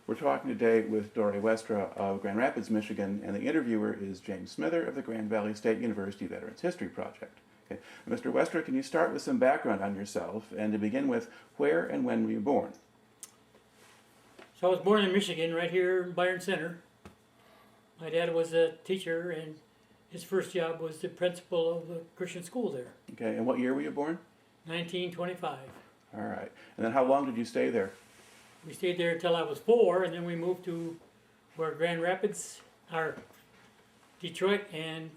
We're talking today with Doré Westra of Grand Rapids, Michigan, and the interviewer is James Smither of the Grand Valley State University Veterans History Project. Okay. Mr. Westra, can you start with some background on yourself, and to begin with, where and when were you born? So I was born in Michigan, right here in Byron Center. My dad was a teacher, and his first job was the principal of the Christian school there. Okay, and what year were you born? 1925. All right. And then how long did you stay there? We stayed there until I was 4, and then we moved to where Grand Rapids, or Detroit, and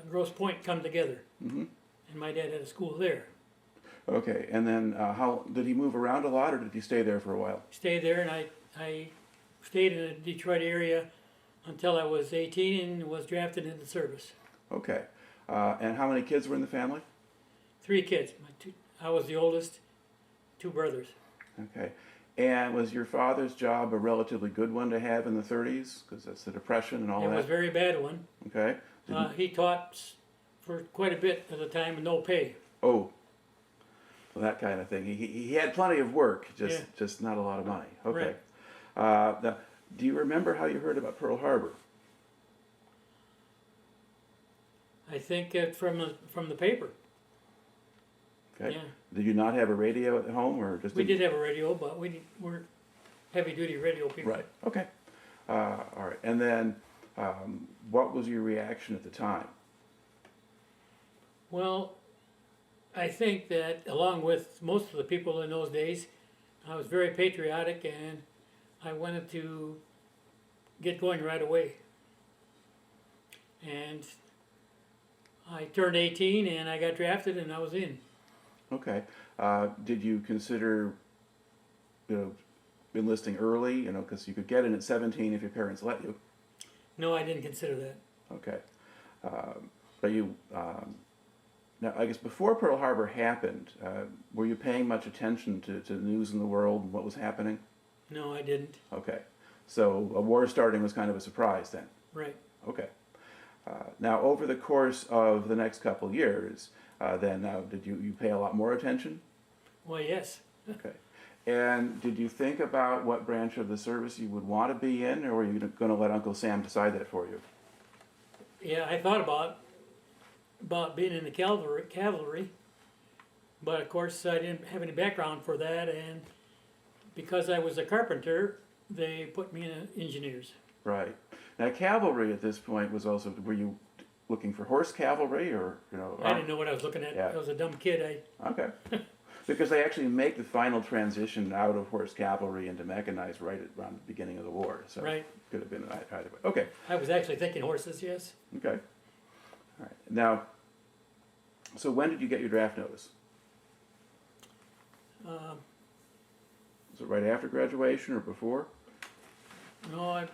Grosse Point come together. Mm-hmm. And my dad had a school there. Okay, and then how did he move around a lot, or did he stay there for a while? Stayed there, and I stayed in the Detroit area until I was 18 and was drafted into service. Okay. And how many kids were in the family? 3 kids. I was the oldest, 2 brothers. Okay. And was your father's job a relatively good one to have in the 30s? Because that's the Depression and all that. It was a very bad one. Okay. He taught for quite a bit at the time with no pay. Oh, well, that kind of thing. He had plenty of work, just not a lot of money. Okay. Right. Now, do you remember how you heard about Pearl Harbor? I think from the paper. Okay. Yeah. Did you not have a radio at home, or just? We did have a radio, but weren't heavy-duty radio people. Right. Okay. All right. And then, what was your reaction at the time? Well, I think that along with most of the people in those days, I was very patriotic, and I wanted to get going right away. And I turned 18, and I got drafted, and I was in. Okay. Did you consider, enlisting early? Because you could get in at 17 if your parents let you. No, I didn't consider that. Okay. But you, now I guess before Pearl Harbor happened, were you paying much attention to the news in the world and what was happening? No, I didn't. Okay. So a war starting was kind of a surprise then? Right. Okay. Now, over the course of the next couple years, did you pay a lot more attention? Well, yes. Okay. And did you think about what branch of the service you would want to be in, or were you going to let Uncle Sam decide that for you? Yeah, I thought about being in the cavalry, but of course I didn't have any background for that, and because I was a carpenter, they put me in engineers. Right. Now, cavalry at this point was also, were you looking for horse cavalry, or, I didn't know what I was looking at. Yeah. I was a dumb kid. Okay. Because they actually make the final transition out of horse cavalry into mechanized right around the beginning of the war. So Right. could have been either way. Okay. I was actually thinking horses, yes. Okay. All right. Now, so when did you get your draft notice? Was it right after graduation or before? No,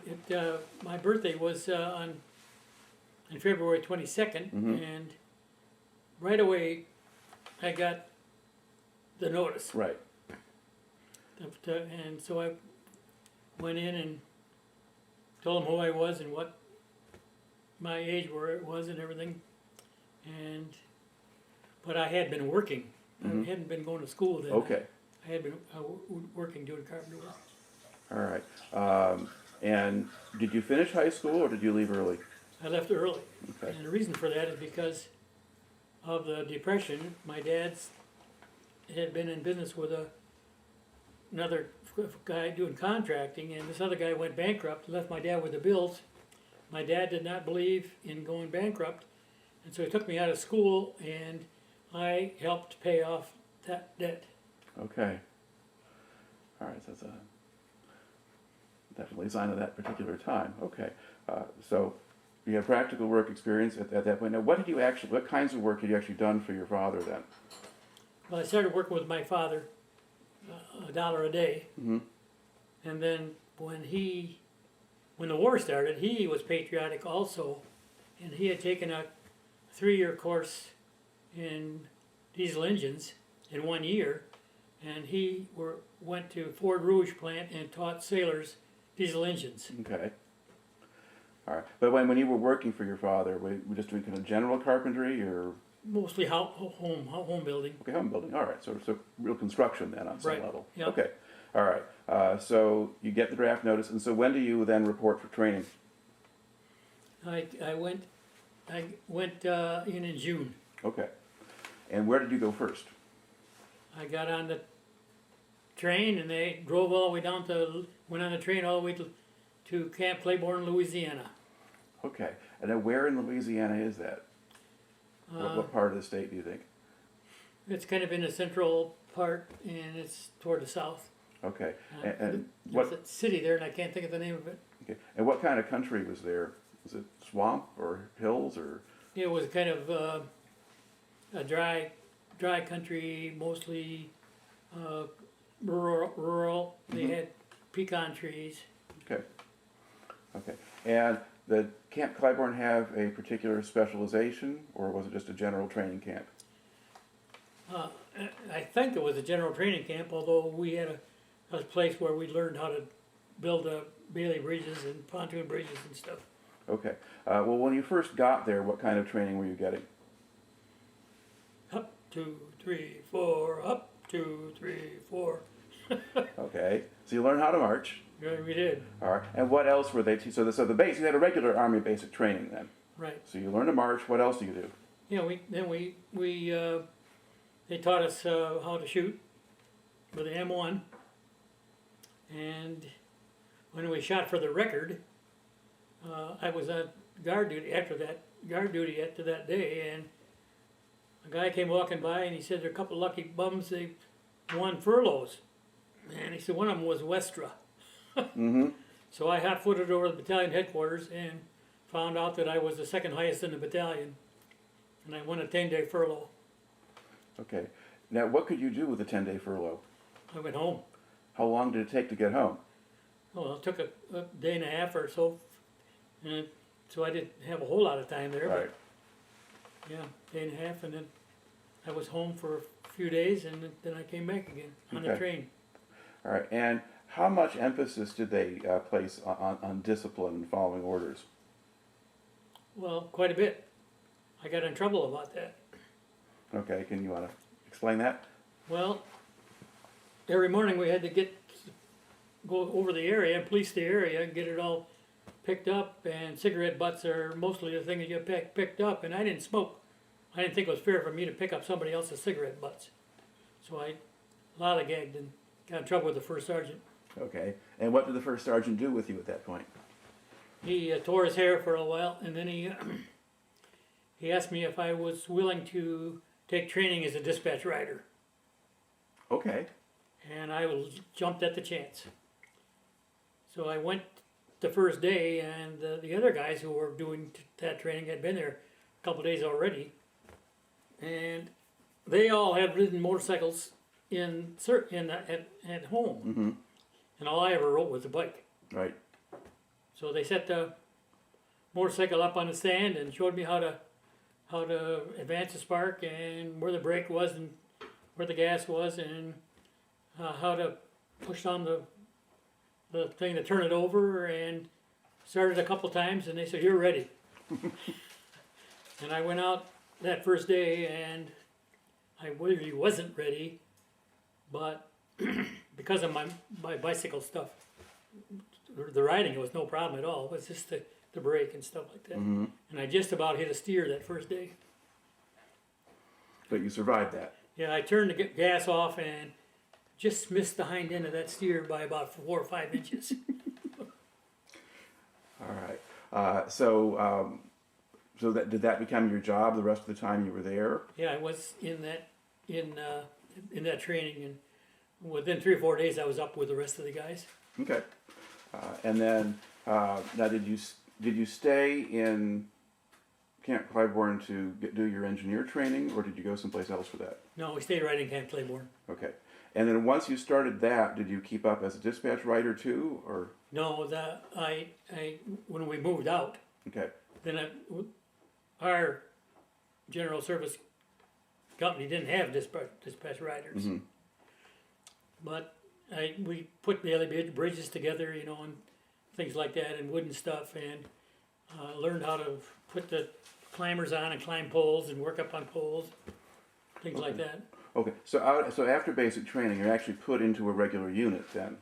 my birthday was on February 22nd, and right away I got the notice. Right. And so I went in and told them who I was and what my age was and everything. But I had been working. I hadn't been going to school then. Okay. I had been working doing carpenter work. All right. And did you finish high school, or did you leave early? I left early. Okay. And the reason for that is because of the Depression. My dad's had been in business with another guy doing contracting, and this other guy went bankrupt, left my dad with the bills. My dad did not believe in going bankrupt, and so he took me out of school, and I helped pay off that debt. Okay. All right. That's definitely a sign of that particular time. Okay. So you had practical work experience at that point. Now, what kinds of work had you actually done for your father then? Well, I started working with my father, $1 a day, Mm-hmm. and then when the war started, he was patriotic also, and he had taken a 3-year course in diesel engines in 1 year, and he went to Ford Rouge plant and taught sailors diesel engines. Okay. All right. But when you were working for your father, were you just doing kind of general carpentry, or? mostly home building. Okay, home building. All right. So real construction then on some Right, level. yeah. Okay. All right. So you get the draft notice, and so when do you then report for training? I went in June. Okay. And where did you go first? I got on the train and they drove all the way went on the train all the way to Camp Claiborne, Louisiana. Okay. And then where in Louisiana is that? What part of the state do you think? It's kind of in the central part and it's toward the south. Okay. And There's what? a city there and I can't think of the name of it. Okay. And what kind of country was there? Was it swamp or hills or? It was kind of a dry country, mostly rural. They had pecan trees. Okay. Okay. And did Camp Claiborne have a particular specialization, or was it just a general training camp? I think it was a general training camp, although we had a place where we learned how to build bailey bridges and pontoon bridges and stuff. Okay. Well, when you first got there, what kind of training were you getting? Up, 2, 3, 4, up, 2, 3, 4. Okay. So you learned how to march. Yeah, we did. All right. And what else were they? So the base. You had a regular Army basic training then. Right. So you learned to march. What else do you do? Yeah, they taught us how to shoot with an M1, and when we shot for the record, I was on guard duty after that day, and a guy came walking by and he said there are a couple of lucky bums, they won furloughs, and he said one of them was Westra. Mm-hmm. So I hot-footed over the battalion headquarters and found out that I was the second highest in the battalion, and I won a 10-day furlough. Okay. Now, what could you do with a 10-day furlough? I went home. How long did it take to get home? Well, it took a day and a half or so, and so I didn't have a whole lot of time there. Right. But yeah, day and a half, and then I was home for a few days, and then I came back again on the Okay. train. All right. And how much emphasis did they place on discipline and following orders? Well, quite a bit. I got in trouble about that. Okay. Can you want to explain that? Well, every morning we had to go over the area and police the area and get it all picked up, and cigarette butts are mostly the thing that you picked up, and I didn't smoke. I didn't think it was fair for me to pick up somebody else's cigarette butts. So I lollygagged and got in trouble with the first sergeant. Okay. And what did the first sergeant do with you at that point? He tore his hair for a while, and then he asked me if I was willing to take training as a dispatch rider, Okay. and I jumped at the chance. So I went the first day, and the other guys who were doing that training had been there a couple days already, and they all had ridden motorcycles at home, Mm-hmm. and all I ever rode was a bike. Right. So they set the motorcycle up on the stand and showed me how to advance the spark and where the brake was and where the gas was, and how to push on the thing to turn it over, and started a couple times, and they said, "You're ready." And I went out that first day, and I really wasn't ready, but because of my bicycle stuff, the riding, it was no problem at all. It was just the brake and stuff like that. Mm-hmm. And I just about hit a steer that first day. But you survived that. Yeah, I turned the gas off and just missed the hind end of that steer by about 4 or 5 inches. All right. So did that become your job the rest of the time you were there? Yeah, I was in that training, and within 3 or 4 days, I was up with the rest of the guys. Okay. And then now, did you stay in Camp Claiborne to do your engineer training, or did you go someplace else for that? No, we stayed right in Camp Claiborne. Okay. And then once you started that, did you keep up as a dispatch writer too, or? No, when we moved out, Okay. then our general service company didn't have dispatch riders. Mm-hmm. But we put bailey bridges together, and things like that, and wooden stuff, and learned how to put the climbers on and climb poles and work up on poles, things like that. Okay, so after basic training, you're actually put into a regular unit then.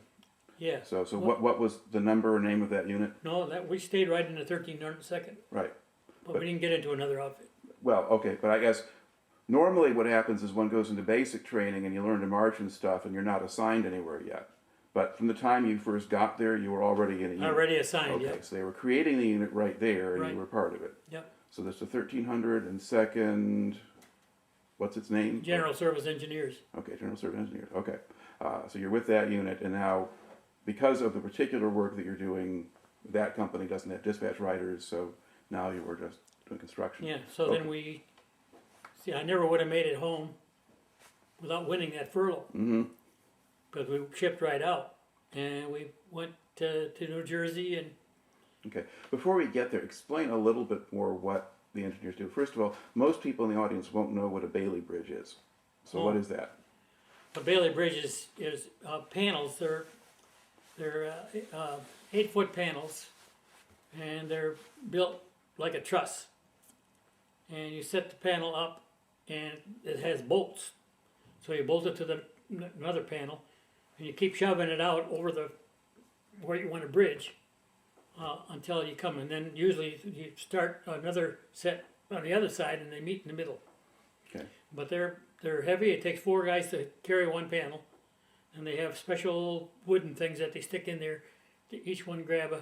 Yeah. So what was the number or name of that unit? No, that we stayed right in the 1302nd, Right. but we didn't get into another outfit. Well, okay, but I guess normally what happens is one goes into basic training and you learn to march and stuff, and you're not assigned anywhere yet. But from the time you first got there, you were already in a unit. Already assigned, Okay, yep. so they were creating the unit right there, and Right. you were part of it. Yep. So that's the 1302nd. What's its name? General Service Engineers. Okay, General Service Engineers. Okay, so you're with that unit, and now, because of the particular work that you're doing, that company doesn't have dispatch riders, so now you were just doing construction. Yeah, so then we, see, I never would have made it home without winning that furlough. Mm-hmm. Because we shipped right out, and we went to New Jersey, and Okay. Before we get there, explain a little bit more what the engineers do. First of all, most people in the audience won't know what a Bailey bridge is. So what is that? a Bailey bridge is panels. They're 8-foot panels, and they're built like a truss. And you set the panel up, and it has bolts. So you bolt it to another panel, and you keep shoving it out over where you want to bridge until you come. And then usually you start another set on the other side, and they meet in the middle. Okay. But they're heavy. It takes 4 guys to carry one panel, and they have special wooden things that they stick in there to each one grab a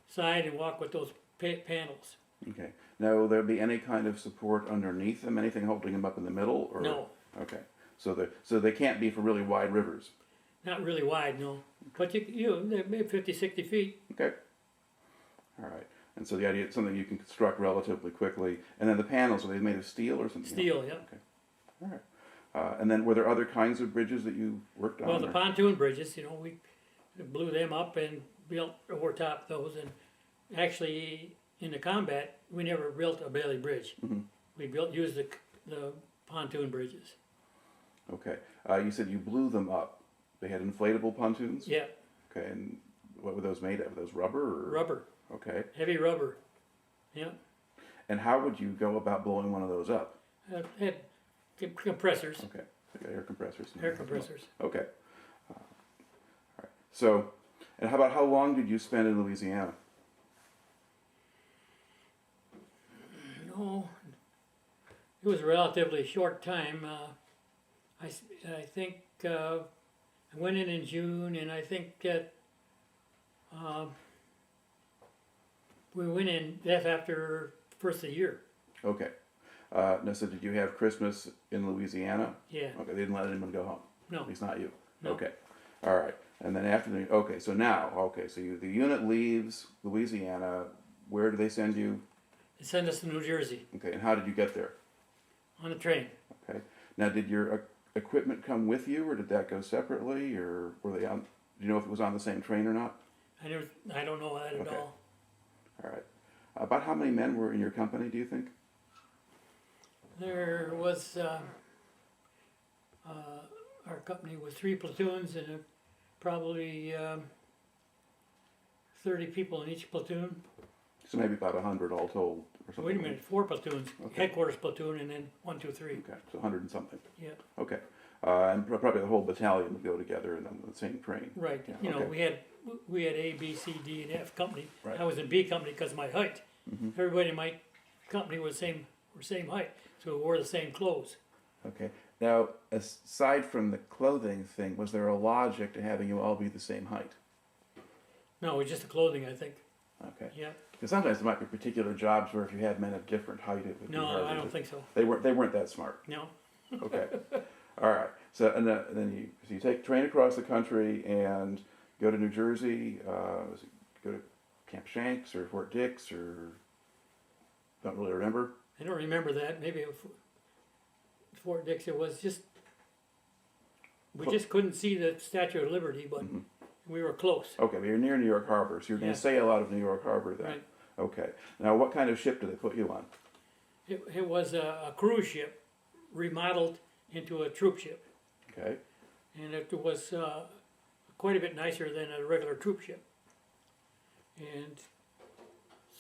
side and walk with those panels. Okay. Now, will there be any kind of support underneath them? Anything holding them up in the middle? Or? No, Okay. So they can't be for really wide rivers. not really wide, no. But they're maybe 50, 60 feet. Okay. All right. And so the idea is something you can construct relatively quickly. And then the panels, are they made of steel or something? Steel, yeah. Okay. All right. And then were there other kinds of bridges that you worked on? Well, the or? pontoon bridges, we blew them up and built over top those. And actually, in the combat, we never built a Bailey bridge. Mhm. We used the pontoon bridges. Okay. You said you blew them up. They had inflatable pontoons? Yeah, Okay. And what were those made of? Were those rubber? Or? rubber, Okay. heavy rubber. Yeah, And how would you go about blowing one of those up? had compressors, Okay. So you got air compressors. air compressors. Okay. All right. So, and how long did you spend in Louisiana? No, it was a relatively short time. I think I went in June, and I think that we went in after first of the year. Okay. Now, so did you have Christmas in Louisiana? Yeah, Okay, they didn't let anyone go home. no, At least not you. No. Okay. All right. And then after the unit leaves Louisiana. Where do they send you? they sent us to New Jersey Okay. And how did you get there? on a train. Okay. Now, did your equipment come with you, or did that go separately, or were they on? Do you know if it was on the same train or not? I don't know that at Okay. all. All right. About how many men were in your company, do you think? There was our company was 3 platoons and probably 30 people in each platoon. So maybe about 100 all told, or something. Wait a minute, 4 platoons, Okay. headquarters platoon, and then 1, 2, 3. Okay, so 100 and something. Yeah, Okay. And probably the whole battalion would go together and on the same train. right. Yeah, okay. We had A, B, C, D, and F company. Right. I was in B company because of my height. Mhm. Everybody in my company was same height, so we wore the same clothes. Okay. Now, aside from the clothing thing, was there a logic to having you all be the same height? No, it was just the clothing, I think. Okay. Yeah. Because sometimes there might be particular jobs where if you had men of different height, it would be No, harder. I don't think so. They weren't that smart. No. Okay. All right. So and then you take train across the country and go to New Jersey. Go to Camp Shanks or Fort Dix or don't really remember. I don't remember that. Maybe Fort Dix. It was just we just couldn't see the Statue of Liberty, but Mhm. we were close. Okay, but you're near New York Harbor, so you're going Yeah. to sail out of New York Harbor then. Right. Okay. Now, what kind of ship do they put you on? It was a cruise ship remodeled into a troop ship, Okay. and it was quite a bit nicer than a regular troop ship. And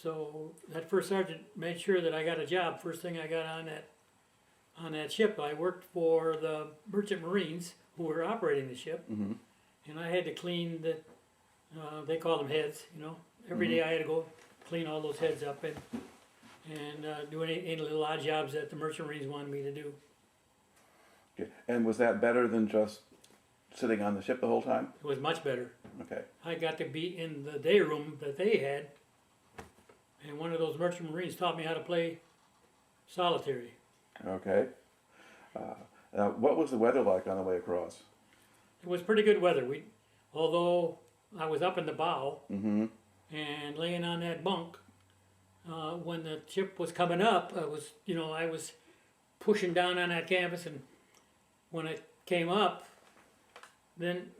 So that first sergeant made sure that I got a job. First thing I got on that ship, I worked for the merchant marines who were operating the ship, Mm-hmm. and I had to clean the. They call them heads, you know. Every day I had to go clean all those heads up and do any little odd jobs that the merchant marines wanted me to do. Okay. And was that better than just sitting on the ship the whole time? It was much better. Okay. I got to be in the day room that they had, and one of those merchant marines taught me how to play solitary. Okay. Now, what was the weather like on the way across? It was pretty good weather. Although I was up in the bow Mm-hmm. and laying on that bunk, when the ship was coming up, I was pushing down on that canvas, and when it came up, then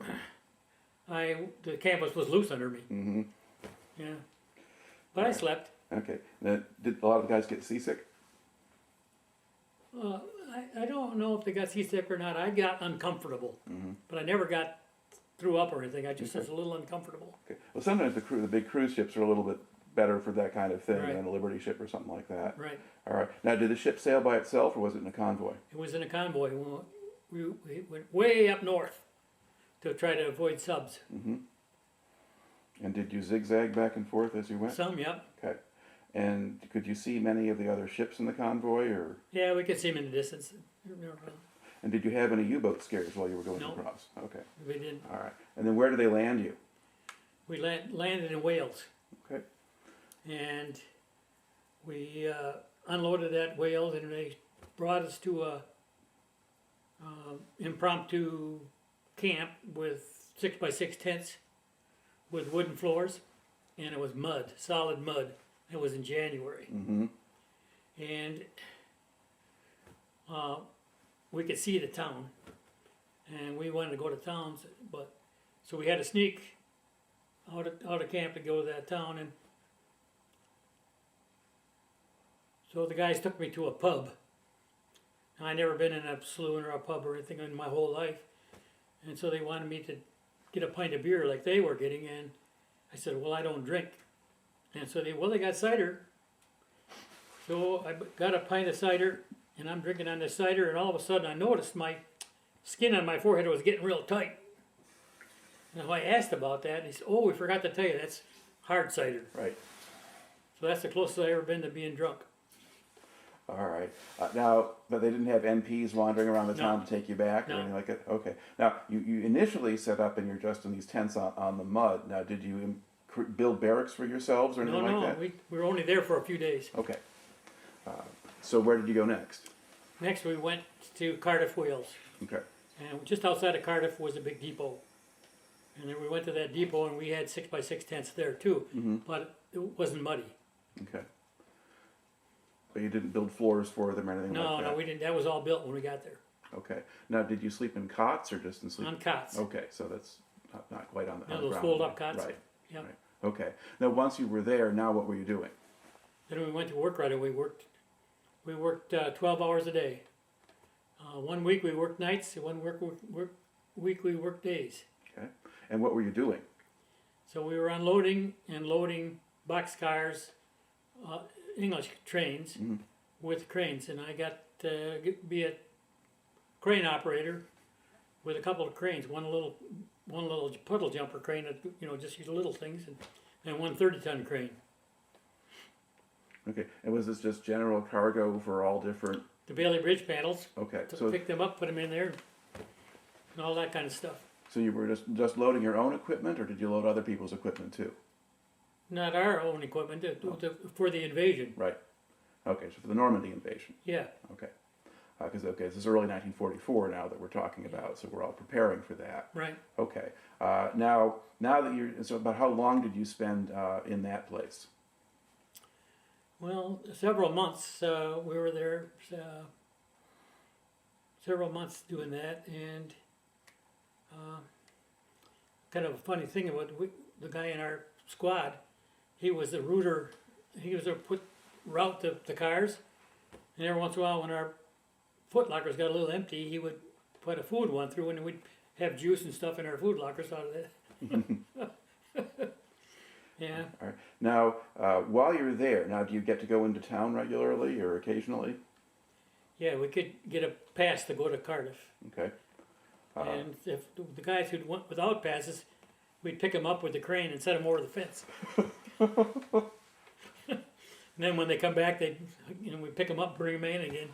the canvas was loose under me. Mm-hmm. Yeah, but I slept. Okay. Now, did a lot of the guys get seasick? I don't know if they got seasick or not. I got uncomfortable, but I never got threw up or anything. I just was a little uncomfortable. Okay. Well, sometimes the big cruise ships are a little bit better for that kind of thing Right. than a Liberty ship or something like that. Right. All right. Now, did the ship sail by itself, or was it in a convoy? It was in a convoy. We went way up north to try to avoid subs. Mm-hmm. And did you zigzag back and forth as you went? Some, yep. Okay. And could you see many of the other ships in the convoy, or? Yeah, we could see them in the distance. And did you have any U-boat scares while you were going No. across? Okay. We did. All right. And then where did they land you? We landed in Wales, Okay. and we unloaded at Wales, and they brought us to a impromptu camp with 6x6 tents with wooden floors, and it was mud, solid mud. It was in January, Mm-hmm. and we could see the town, and we wanted to go to town, but so we had to sneak out of camp to go to that town, and so the guys took me to a pub. And I'd never been in a saloon or a pub or anything in my whole life, and so they wanted me to get a pint of beer like they were getting, and I said, well, I don't drink. And so they got cider. So I got a pint of cider, and I'm drinking on this cider, and all of a sudden I noticed my skin on my forehead was getting real tight. And so I asked about that, and he said, oh, we forgot to tell you, that's hard cider. Right. So that's the closest I've ever been to being drunk. All right. Now, but they didn't have MPs wandering around the town No. to take you back or No. anything like that? Okay. Now, you initially set up and you're just in these tents on the mud. Now, did you build barracks for yourselves or anything like that? We were only there for a few days. Okay. So where did you go next? Next we went to Cardiff, Wales. Okay. And just outside of Cardiff was a big depot. And then we went to that depot, and we had 6x6 tents there too, but it wasn't muddy. Okay. But you didn't build floors for them or anything like that? No, we didn't. That was all built when we got there. Okay. Now, did you sleep in cots or just in sleep? On cots. Okay, so that's not quite on the Yeah, on the those ground. fold-up cots. Right. Yep. Right. Okay. Now, once you were there, now what were you doing? Then we went to work right away. We worked 12 hours a day. 1 week we worked nights, one week we worked days. Okay. And what were you doing? So we were unloading and loading boxcars, English trains with cranes, and I got to be a crane operator with a couple of cranes. One little puddle jumper crane that just use little things, and one 30-ton crane. Okay. And was this just general cargo for all different? The Bailey Bridge panels. Okay. To So pick them up, put them in there, and all that kind of stuff. so you were just loading your own equipment, or did you load other people's equipment too? Not our own equipment, for the invasion. Right. Okay. So for the Normandy invasion. Yeah. Okay. Because this is early 1944 now that we're talking about, so we're all preparing for that. Right. Okay. Now that so about how long did you spend in that place? Well, several months we were there. Several months doing that, and kind of a funny thing about the guy in our squad. He was the router. He was route the cars, and every once in a while, when our foot lockers got a little empty, he would put a food one through, and we'd have juice and stuff in our food lockers out of that. Yeah. All right. Now, while you're there, now do you get to go into town regularly or occasionally? Yeah, we could get a pass to go to Cardiff. Okay. And if the guys who went without passes, we'd pick them up with the crane and set them over the fence. And then when they come back, we pick them up, bring them in again.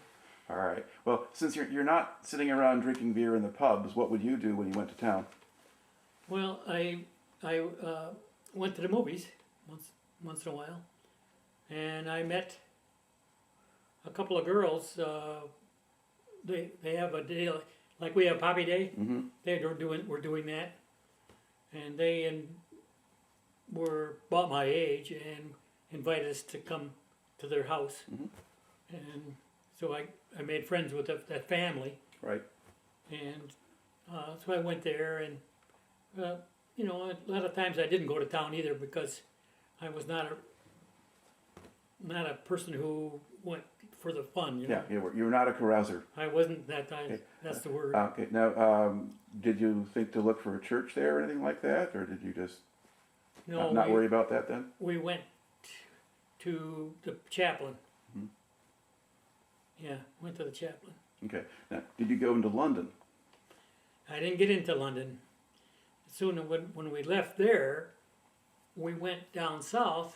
All right. Well, since you're not sitting around drinking beer in the pubs, what would you do when you went to town? Well, I went to the movies once in a while, and I met a couple of girls. They have a day like we have Poppy Day. Mm-hmm. We're doing that, and they were about my age and invited us to come to their house, Mm-hmm. and so I made friends with that family, Right. and so I went there, and a lot of times I didn't go to town either because I was not a person who went for the fun. Yeah, you were not a carouser. I wasn't that time. Okay. That's the word. Okay. Now, did you think to look for a church there or anything like that, or did you just No, not worry about that then? we went to the chaplain. Mhm. Yeah, went to the chaplain. Okay. Now, did you go into London? I didn't get into London. Soon when we left there, we went down south.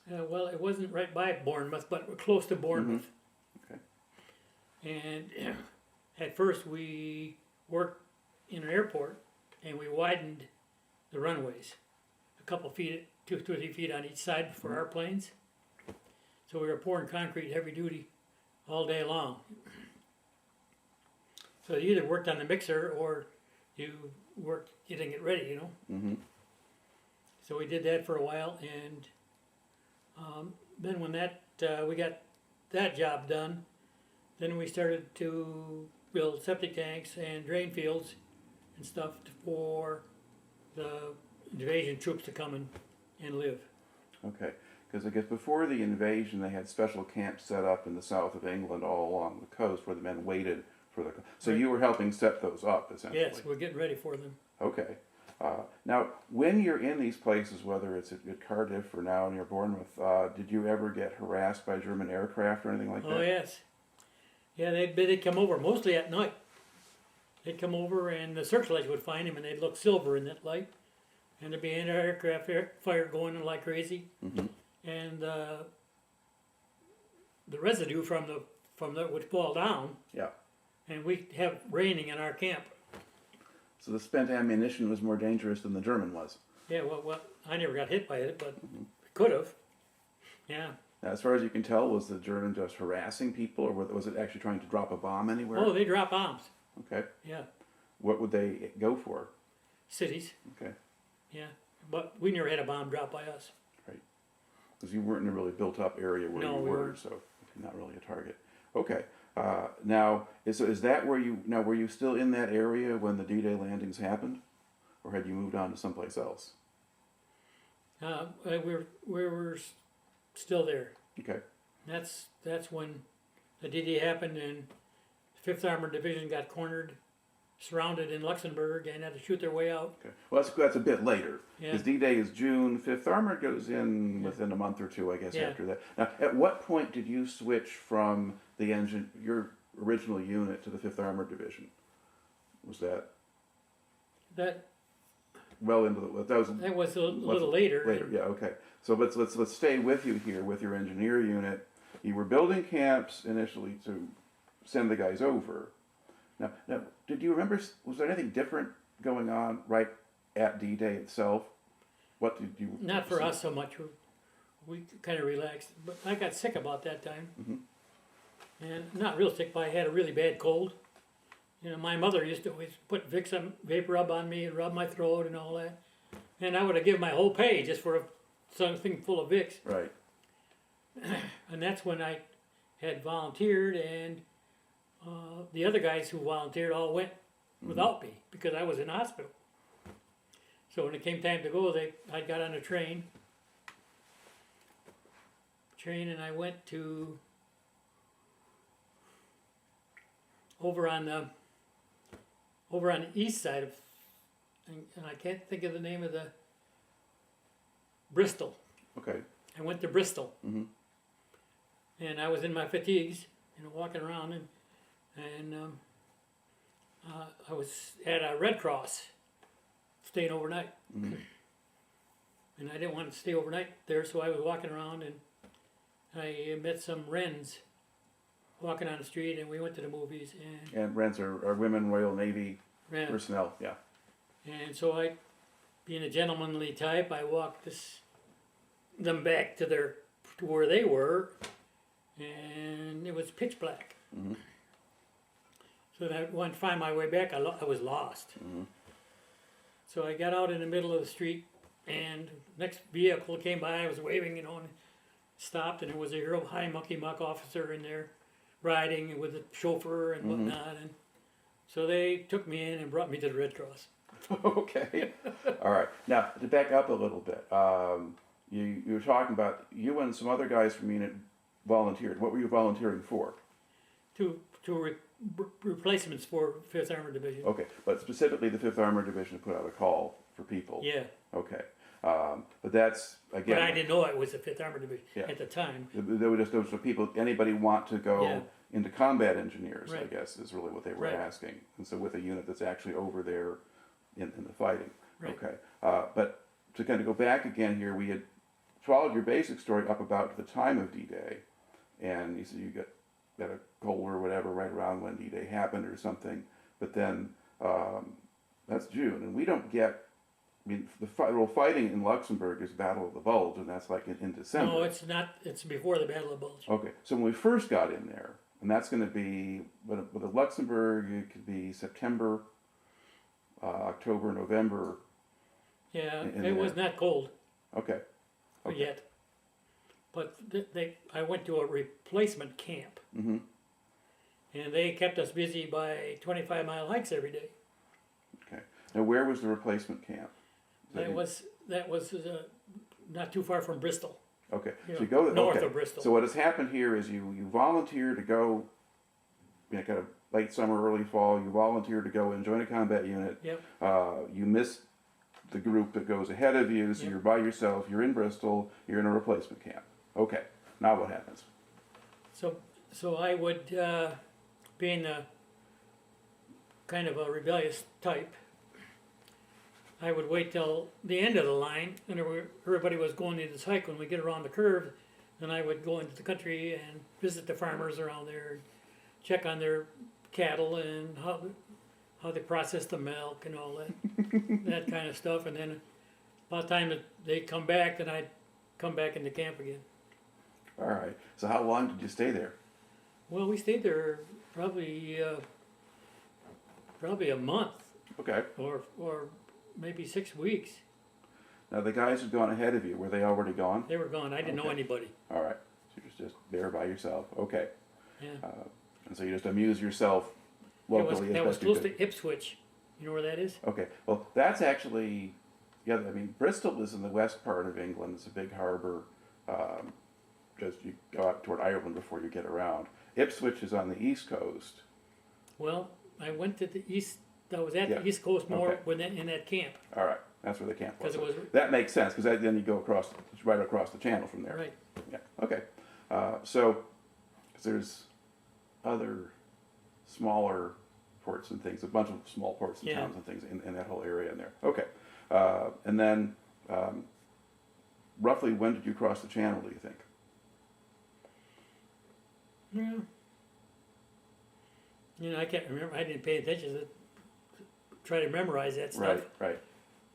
Well, it wasn't right by Bournemouth, but we're close to Bournemouth. Okay. And at first we worked in an airport, and we widened the runways a couple feet, 2 or 3 feet on each side for our planes. So we were pouring concrete heavy duty all day long. So you either worked on the mixer or you worked getting it ready, Mm-hmm. So we did that for a while, and then when we got that job done, then we started to build septic tanks and drain fields and stuff for the invasion troops to come and live. Okay. Because I guess before the invasion, they had special camps set up in the south of England all along the coast where the men waited for the... So Right. you were helping set those up, essentially. Yes, we're getting ready for them. Okay. Now, when you're in these places, whether it's at Cardiff or now near Bournemouth, did you ever get harassed by German aircraft or anything like that? Oh yes, yeah. They'd come over mostly at night. They'd come over and the searchlights would find them, and they'd look silver in that light, and there'd be anti-aircraft fire going like crazy, Mm-hmm. and the residue from the would fall down, Yeah. and we'd have raining in our camp. So the spent ammunition was more dangerous than the German was. Yeah, well, I never got hit by it, but could have. Yeah. Now, as far as you can tell, was the German just harassing people, or was it actually trying to drop a bomb anywhere? Oh, they drop bombs. Okay. Yeah. What would they go for? Cities. Okay. Yeah. But we never had a bomb dropped by us. Right. Because you weren't in a really built-up area where No, you we were, weren't. so not really a target. Okay. Now, is that where were you still in that area when the D-Day landings happened? Or had you moved on to someplace else? We were still there. Okay. That's when the D-Day happened, and 5th Armored Division got cornered, surrounded in Luxembourg, and had to shoot their way out. Okay. Well, that's a bit later. Yeah. Because D-Day is June. 5th Armored goes in within a month or two, I guess, Yeah. after that. Now, at what point did you switch from your original unit to the 5th Armored Division? Was that That well into the... that was a little later. Later, yeah, okay. So let's stay with you here with your engineer unit. You were building camps initially to send the guys over. Now, did you remember? Was there anything different going on right at D-Day itself? What did you? Not for see? us so much. We kind of relaxed, but I got sick about that time, and not real sick, but I had a really bad cold. My mother used to always put vapor rub on me and rub my throat and all that, and I would have given my whole pay just for something full of Vicks. Right. And that's when I had volunteered, and the other guys who volunteered all went without me because I was in hospital. So when it came time to go, I got on a train, and I went to over on over on the east side of, and I can't think of the name of the, Bristol. Okay. I went to Bristol. Mm-hmm. And I was in my fatigues, walking around, and I was at a Red Cross, staying overnight. Mm-hmm. And I didn't want to stay overnight there, so I was walking around, and I met some Wrens walking on the street, and we went to the movies. And Wrens are women Royal Navy And personnel, yeah. and so I, being a gentlemanly type, I walked them back to where they were, and it was pitch black. Mm-hmm. So that I went to find my way back. I was lost. Mm-hmm. So I got out in the middle of the street, and next vehicle came by. I was waving, and stopped, and there was a real high mucky muck officer in there, riding with a chauffeur and whatnot. And so they took me in and brought me to the Red Cross. Okay. All right. Now, to back up a little bit, you were talking about you and some other guys from unit volunteered. What were you volunteering for? To replacements for 5th Armored Division. Okay, but specifically the 5th Armored Division put out a call for people. Yeah. Okay. But that's, again... But I didn't know it was the 5th Armored Division Yeah. at the time. Those were people, anybody want to go Yeah. into combat engineers, Right. I guess, is really what they were Right. asking. And so with a unit that's actually over there in the fighting. Right. Okay. But to kind of go back again here, we had followed your basic story up about the time of D-Day. And you said you got a cold or whatever right around when D-Day happened or something. But then that's June. And we don't get... I mean, the fighting in Luxembourg is Battle of the Bulge, and that's like in December. No, it's not. It's before the Battle of Bulge. Okay, so when we first got in there, and that's going to be, with the Luxembourg, it could be September, October, November. Yeah, in it there. was not cold Okay. Okay. yet. But I went to a replacement camp, Mm-hmm. and they kept us busy by 25-mile hikes every day. Okay. Now, where was the replacement camp? That was not too far from Bristol. Okay. You So know, you go north okay. of Bristol. So what has happened here is you volunteer to go, kind of late summer, early fall. You volunteer to go and join a combat unit. Yep. You miss the group that goes ahead of you, so Yep. you're by yourself. You're in Bristol. You're in a replacement camp. Okay. Now what happens? So I would, being a kind of a rebellious type, I would wait till the end of the line, and everybody was going to this hike. When we get around the curve, then I would go into the country and visit the farmers around there, and check on their cattle and how they process the milk and all that, that kind of stuff. And then by the time that they come back, then I'd come back into camp again. All right. So how long did you stay there? Well, we stayed there probably a month Okay. or maybe 6 weeks. Now the guys who'd gone ahead of you, were they already gone? They were gone. I didn't know Okay. anybody. All right. So you're just there by yourself. Okay. Yeah. And so you just amuse yourself locally That as was best you close to could. Ipswich. You know where that is? Okay. Well, that's actually, yeah. I mean, Bristol is in the west part of England. It's a big harbor. Just you go out toward Ireland before you get around. Ipswich is on the east coast. Well, I went to the east. I was at Yeah. the east coast more Okay. in that camp. All right. That's where the camp was. 'Cause it was- That makes sense because then you go across, right across the channel from there. Right. Yeah. Okay. So, 'cause there's other smaller ports and things, a bunch of small ports and Yeah. towns and things in that whole area in there. Okay. And then, roughly when did you cross the channel, do you think? Yeah. I can't remember. I didn't pay attention to try to memorize that stuff. Right, right.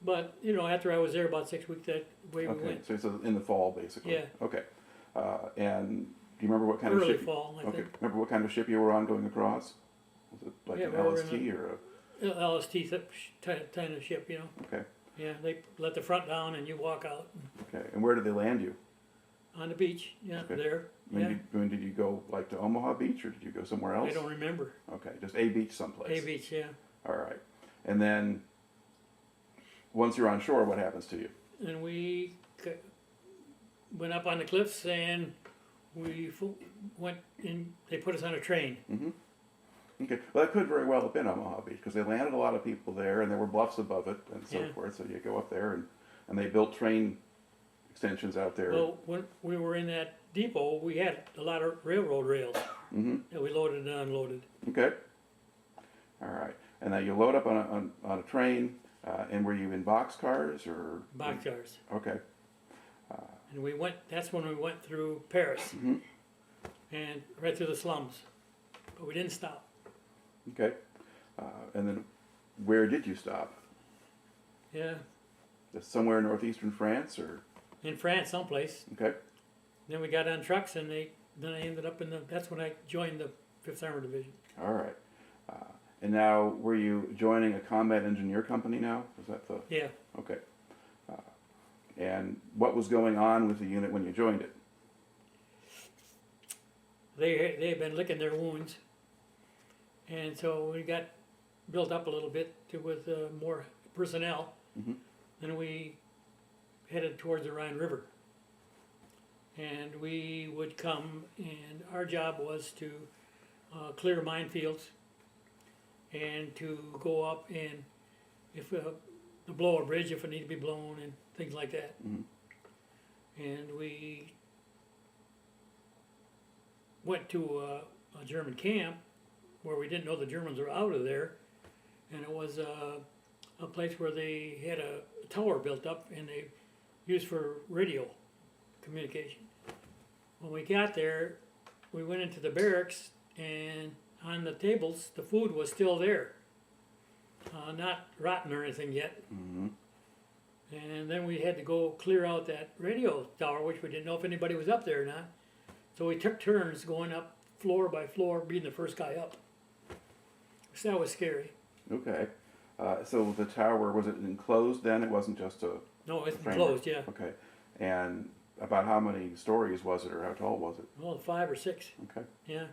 But after I was there about 6 weeks, that way we Okay, went. so it's in the fall, basically. Yeah. Okay. And do you remember what kind of Early ship? fall, I Okay. think. Remember what kind of ship you were on going across? Was it like Yeah, an we were in LST or a? LST kind of ship, Okay. Yeah, they let the front down and you walk out Okay. And where did they land you? on the beach. Yeah, Okay. there. When did you go, like to Omaha Beach, or did you go somewhere else? I don't remember. Okay, just a beach someplace. A beach, yeah. All right. And then once you're on shore, what happens to you? And we went up on the cliffs and we went in. They put us on a train. Mm-hmm. Okay, well, that could very well have been Omaha Beach because they landed a lot of people there, and there were bluffs above it and so Yeah. forth. So you go up there, and they built train extensions out there. Well, when we were in that depot, we had a lot of railroad rails Mm-hmm. that we loaded and unloaded. Okay. All right. And now you load up on a train, and were you in boxcars or? Boxcars. Okay. And we went, that's when we went through Paris Mm-hmm. and right through the slums. But we didn't stop. Okay. And then where did you stop? Yeah, Just somewhere in northeastern France or? in France someplace. Okay. Then we got on trucks and then I ended up that's when I joined the 5th Armored Division. All right. And now, were you joining a combat engineer company now? Was that the? Yeah, Okay. And what was going on with the unit when you joined it? they had been licking their wounds. And so we got built up a little bit with more personnel. Mm-hmm. Then we headed towards the Rhine River. And we would come, and our job was to clear minefields and to go up and if to blow a bridge if it needed to be blown and things like that. Mm-hmm. And we went to a German camp where we didn't know the Germans were out of there, and it was a place where they had a tower built up and they used for radio communication. When we got there, we went into the barracks, and on the tables, the food was still there, not rotten or anything yet. Mm-hmm. And then we had to go clear out that radio tower, which we didn't know if anybody was up there or not. So we took turns going up floor by floor, being the first guy up. So that was scary. Okay. So the tower, was it enclosed then? It wasn't just a No, it's framework? closed, yeah. Okay. And about how many stories was it, or how tall was it? Well, 5 or 6, Okay. yeah.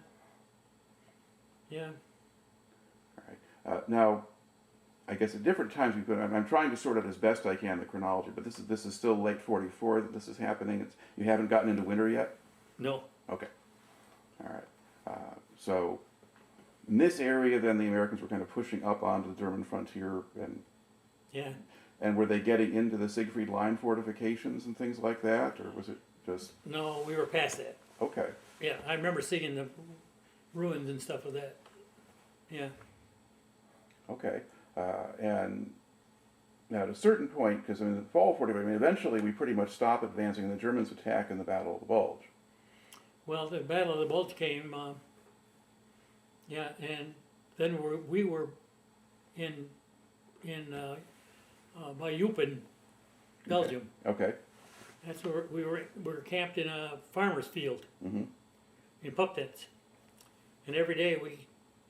Yeah. All right. Now, I guess at different times I'm trying to sort out as best I can the chronology, but this is still late '44 that this is happening. You haven't gotten into winter yet? No. Okay. All right. So in this area, then the Americans were kind of pushing up onto the German frontier, Yeah. and were they getting into the Siegfried Line fortifications and things like that, or was it just No, we were past that. okay? Yeah, I remember seeing the ruins and stuff of that. Yeah. Okay. And now at a certain point, because in the fall '45, I mean, eventually we pretty much stop advancing, and the Germans attack in the Battle of the Bulge. Well, the Battle of the Bulge came, yeah, and then we were in by Eupen, Belgium. Okay. That's where we were camped in a farmer's field Mm-hmm. in pup tents. And every day we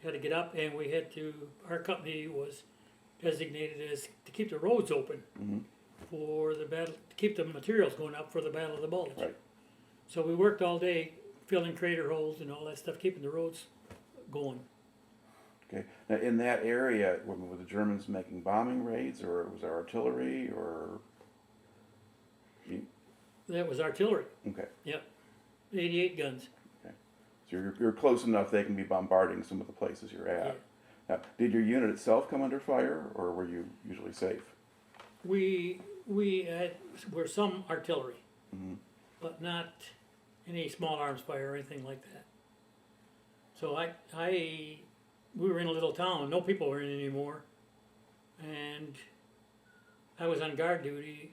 had to get up and we had to, our company was designated as to keep the roads open Mm-hmm. for the battle, to keep the materials going up for the Battle of the Bulge. Right. So we worked all day filling crater holes and all that stuff, keeping the roads going. Okay. Now in that area, were the Germans making bombing raids, or was there artillery, or? That was artillery, Okay. 88 guns. So you're close enough they can be bombarding some of the places you're at. Yeah. Now, did your unit itself come under fire, or were you usually safe? We were some artillery, Mm-hmm. but not any small arms fire or anything like that. So we were in a little town, no people were in it anymore, and I was on guard duty,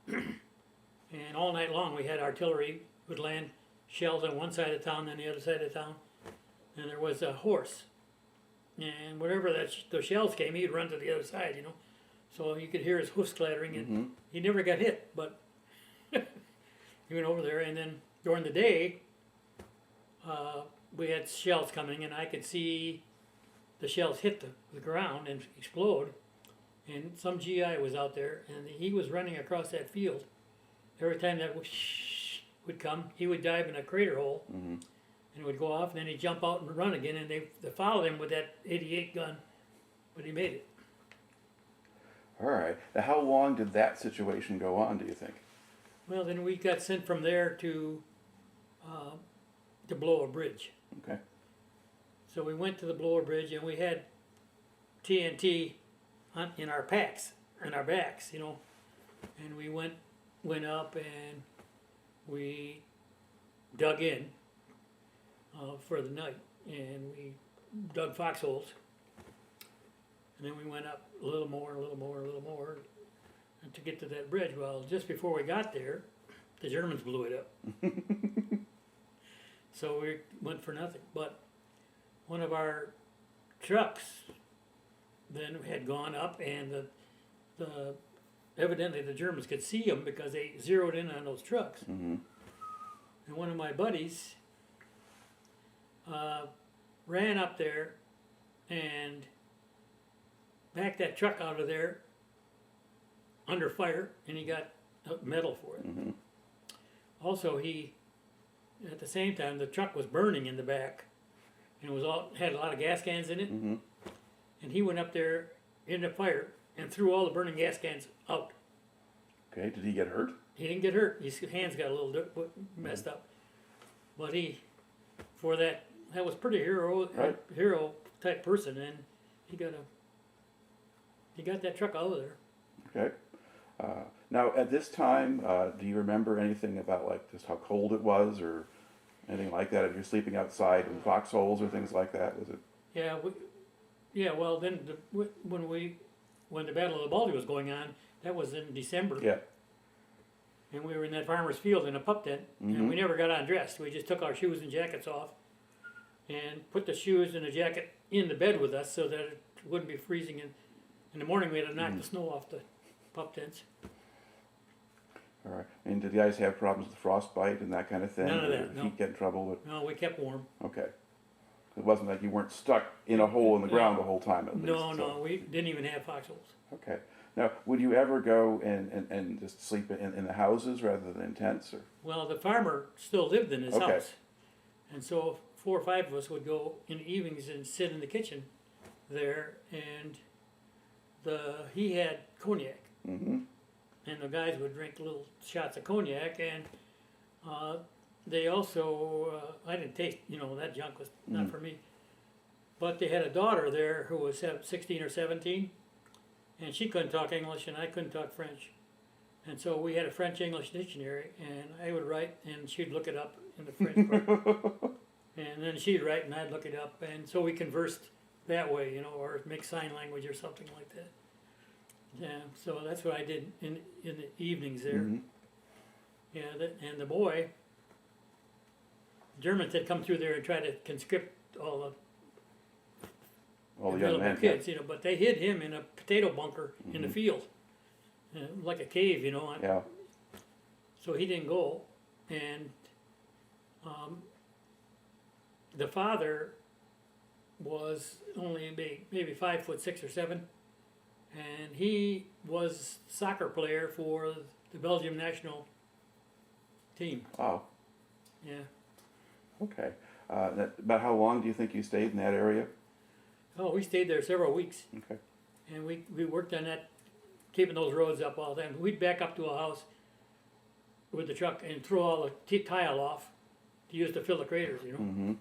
and all night long we had artillery would land shells on one side of town, then the other side of town, and there was a horse, and wherever the shells came, he'd run to the other side, you know, so you could hear his hoofs clattering, and Mm-hmm. he never got hit, but he went over there, and then during the day, we had shells coming, and I could see the shells hit the ground and explode, and some GI was out there, and he was running across that field. Every time that would come, he would dive in a crater hole, Mm-hmm. and it would go off, and then he'd jump out and run again, and they followed him with that 88 gun, but he made it. All right. Now, how long did that situation go on, do you think? Well, then we got sent from there to blow a bridge. Okay. So we went to the blower bridge and we had TNT in our packs, in our backs, you know. And we went up and we dug in for the night, and we dug foxholes. And then we went up a little more, a little more, a little more, and to get to that bridge. Well, just before we got there, the Germans blew it up. So we went for nothing. But one of our trucks then had gone up, and the evidently the Germans could see them because they zeroed in on those trucks. Mm-hmm. And one of my buddies ran up there and backed that truck out of there under fire, and he got a medal for it. Mm-hmm. Also, at the same time, the truck was burning in the back, and had a lot of gas cans in it. Mm-hmm. And he went up there in the fire and threw all the burning gas cans out. Okay, did he get hurt? He didn't get hurt. His hands got a little messed up, but that was pretty hero type person, and he got that truck out of there. Okay. Now, at this time, do you remember anything about like just how cold it was, or anything like that? If you're sleeping outside in foxholes or things like that, was it? Yeah. Well, then when the Battle of the Bulge was going on, that was in December. Yeah. And we were in that farmer's field in a pup tent, and we never got undressed. We just took our shoes and jackets off, and put the shoes and the jacket in the bed with us so that it wouldn't be freezing. And in the morning, we had to knock the snow off the pup tents. All right. And did the guys have problems with frostbite and that kind of thing? None of that, Or no. heat get in trouble with? No, we kept warm. Okay. It wasn't like you weren't stuck in a hole in the ground the whole time, at least. No, we didn't even have foxholes. Okay. Now, would you ever go and just sleep in the houses rather than in tents? Or? Well, the farmer still lived in his Okay. house. And so 4 or 5 of us would go in the evenings and sit in the kitchen there, and he had cognac. Mm-hmm. And the guys would drink little shots of cognac, and they also, I didn't taste, that junk was not for me. But they had a daughter there who was 16 or 17, and she couldn't talk English, and I couldn't talk French. And so we had a French-English dictionary, and I would write, and she'd look it up in the French part. And then she'd write, and I'd look it up, and so we conversed that way, or make sign language or something like that. Yeah, so that's what I did in the evenings there. Mm-hmm. Yeah, and the boy, Germans had come through there and tried to conscript all All the young available men. kids, but they hid him in a potato bunker in the field, like a cave, Yeah. So he didn't go, and the father was only maybe 5'6" or 7". And he was soccer player for the Belgium national team. Wow. Yeah. Okay. About how long do you think you stayed in that area? Oh, we stayed there several weeks. Okay. And we worked on that, keeping those roads up all the time. We'd back up to a house with the truck and throw all the tile off to use to fill the craters, Mm-hmm.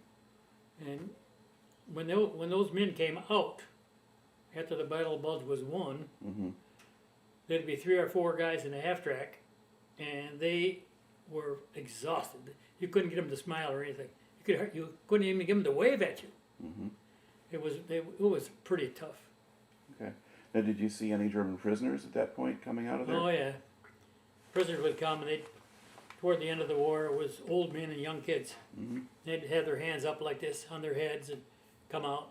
And when those men came out, after the Battle of Bulge was won, there'd be 3 or 4 guys in a half track, and they were exhausted. You couldn't get them to smile or anything. You couldn't even get them to wave at you. Mm-hmm. It was pretty tough. Okay. Now, did you see any German prisoners at that point coming out of there? Oh yeah, prisoners would come, and toward the end of the war, it was old men and young kids. Mm-hmm. They'd have their hands up like this on their heads and come out.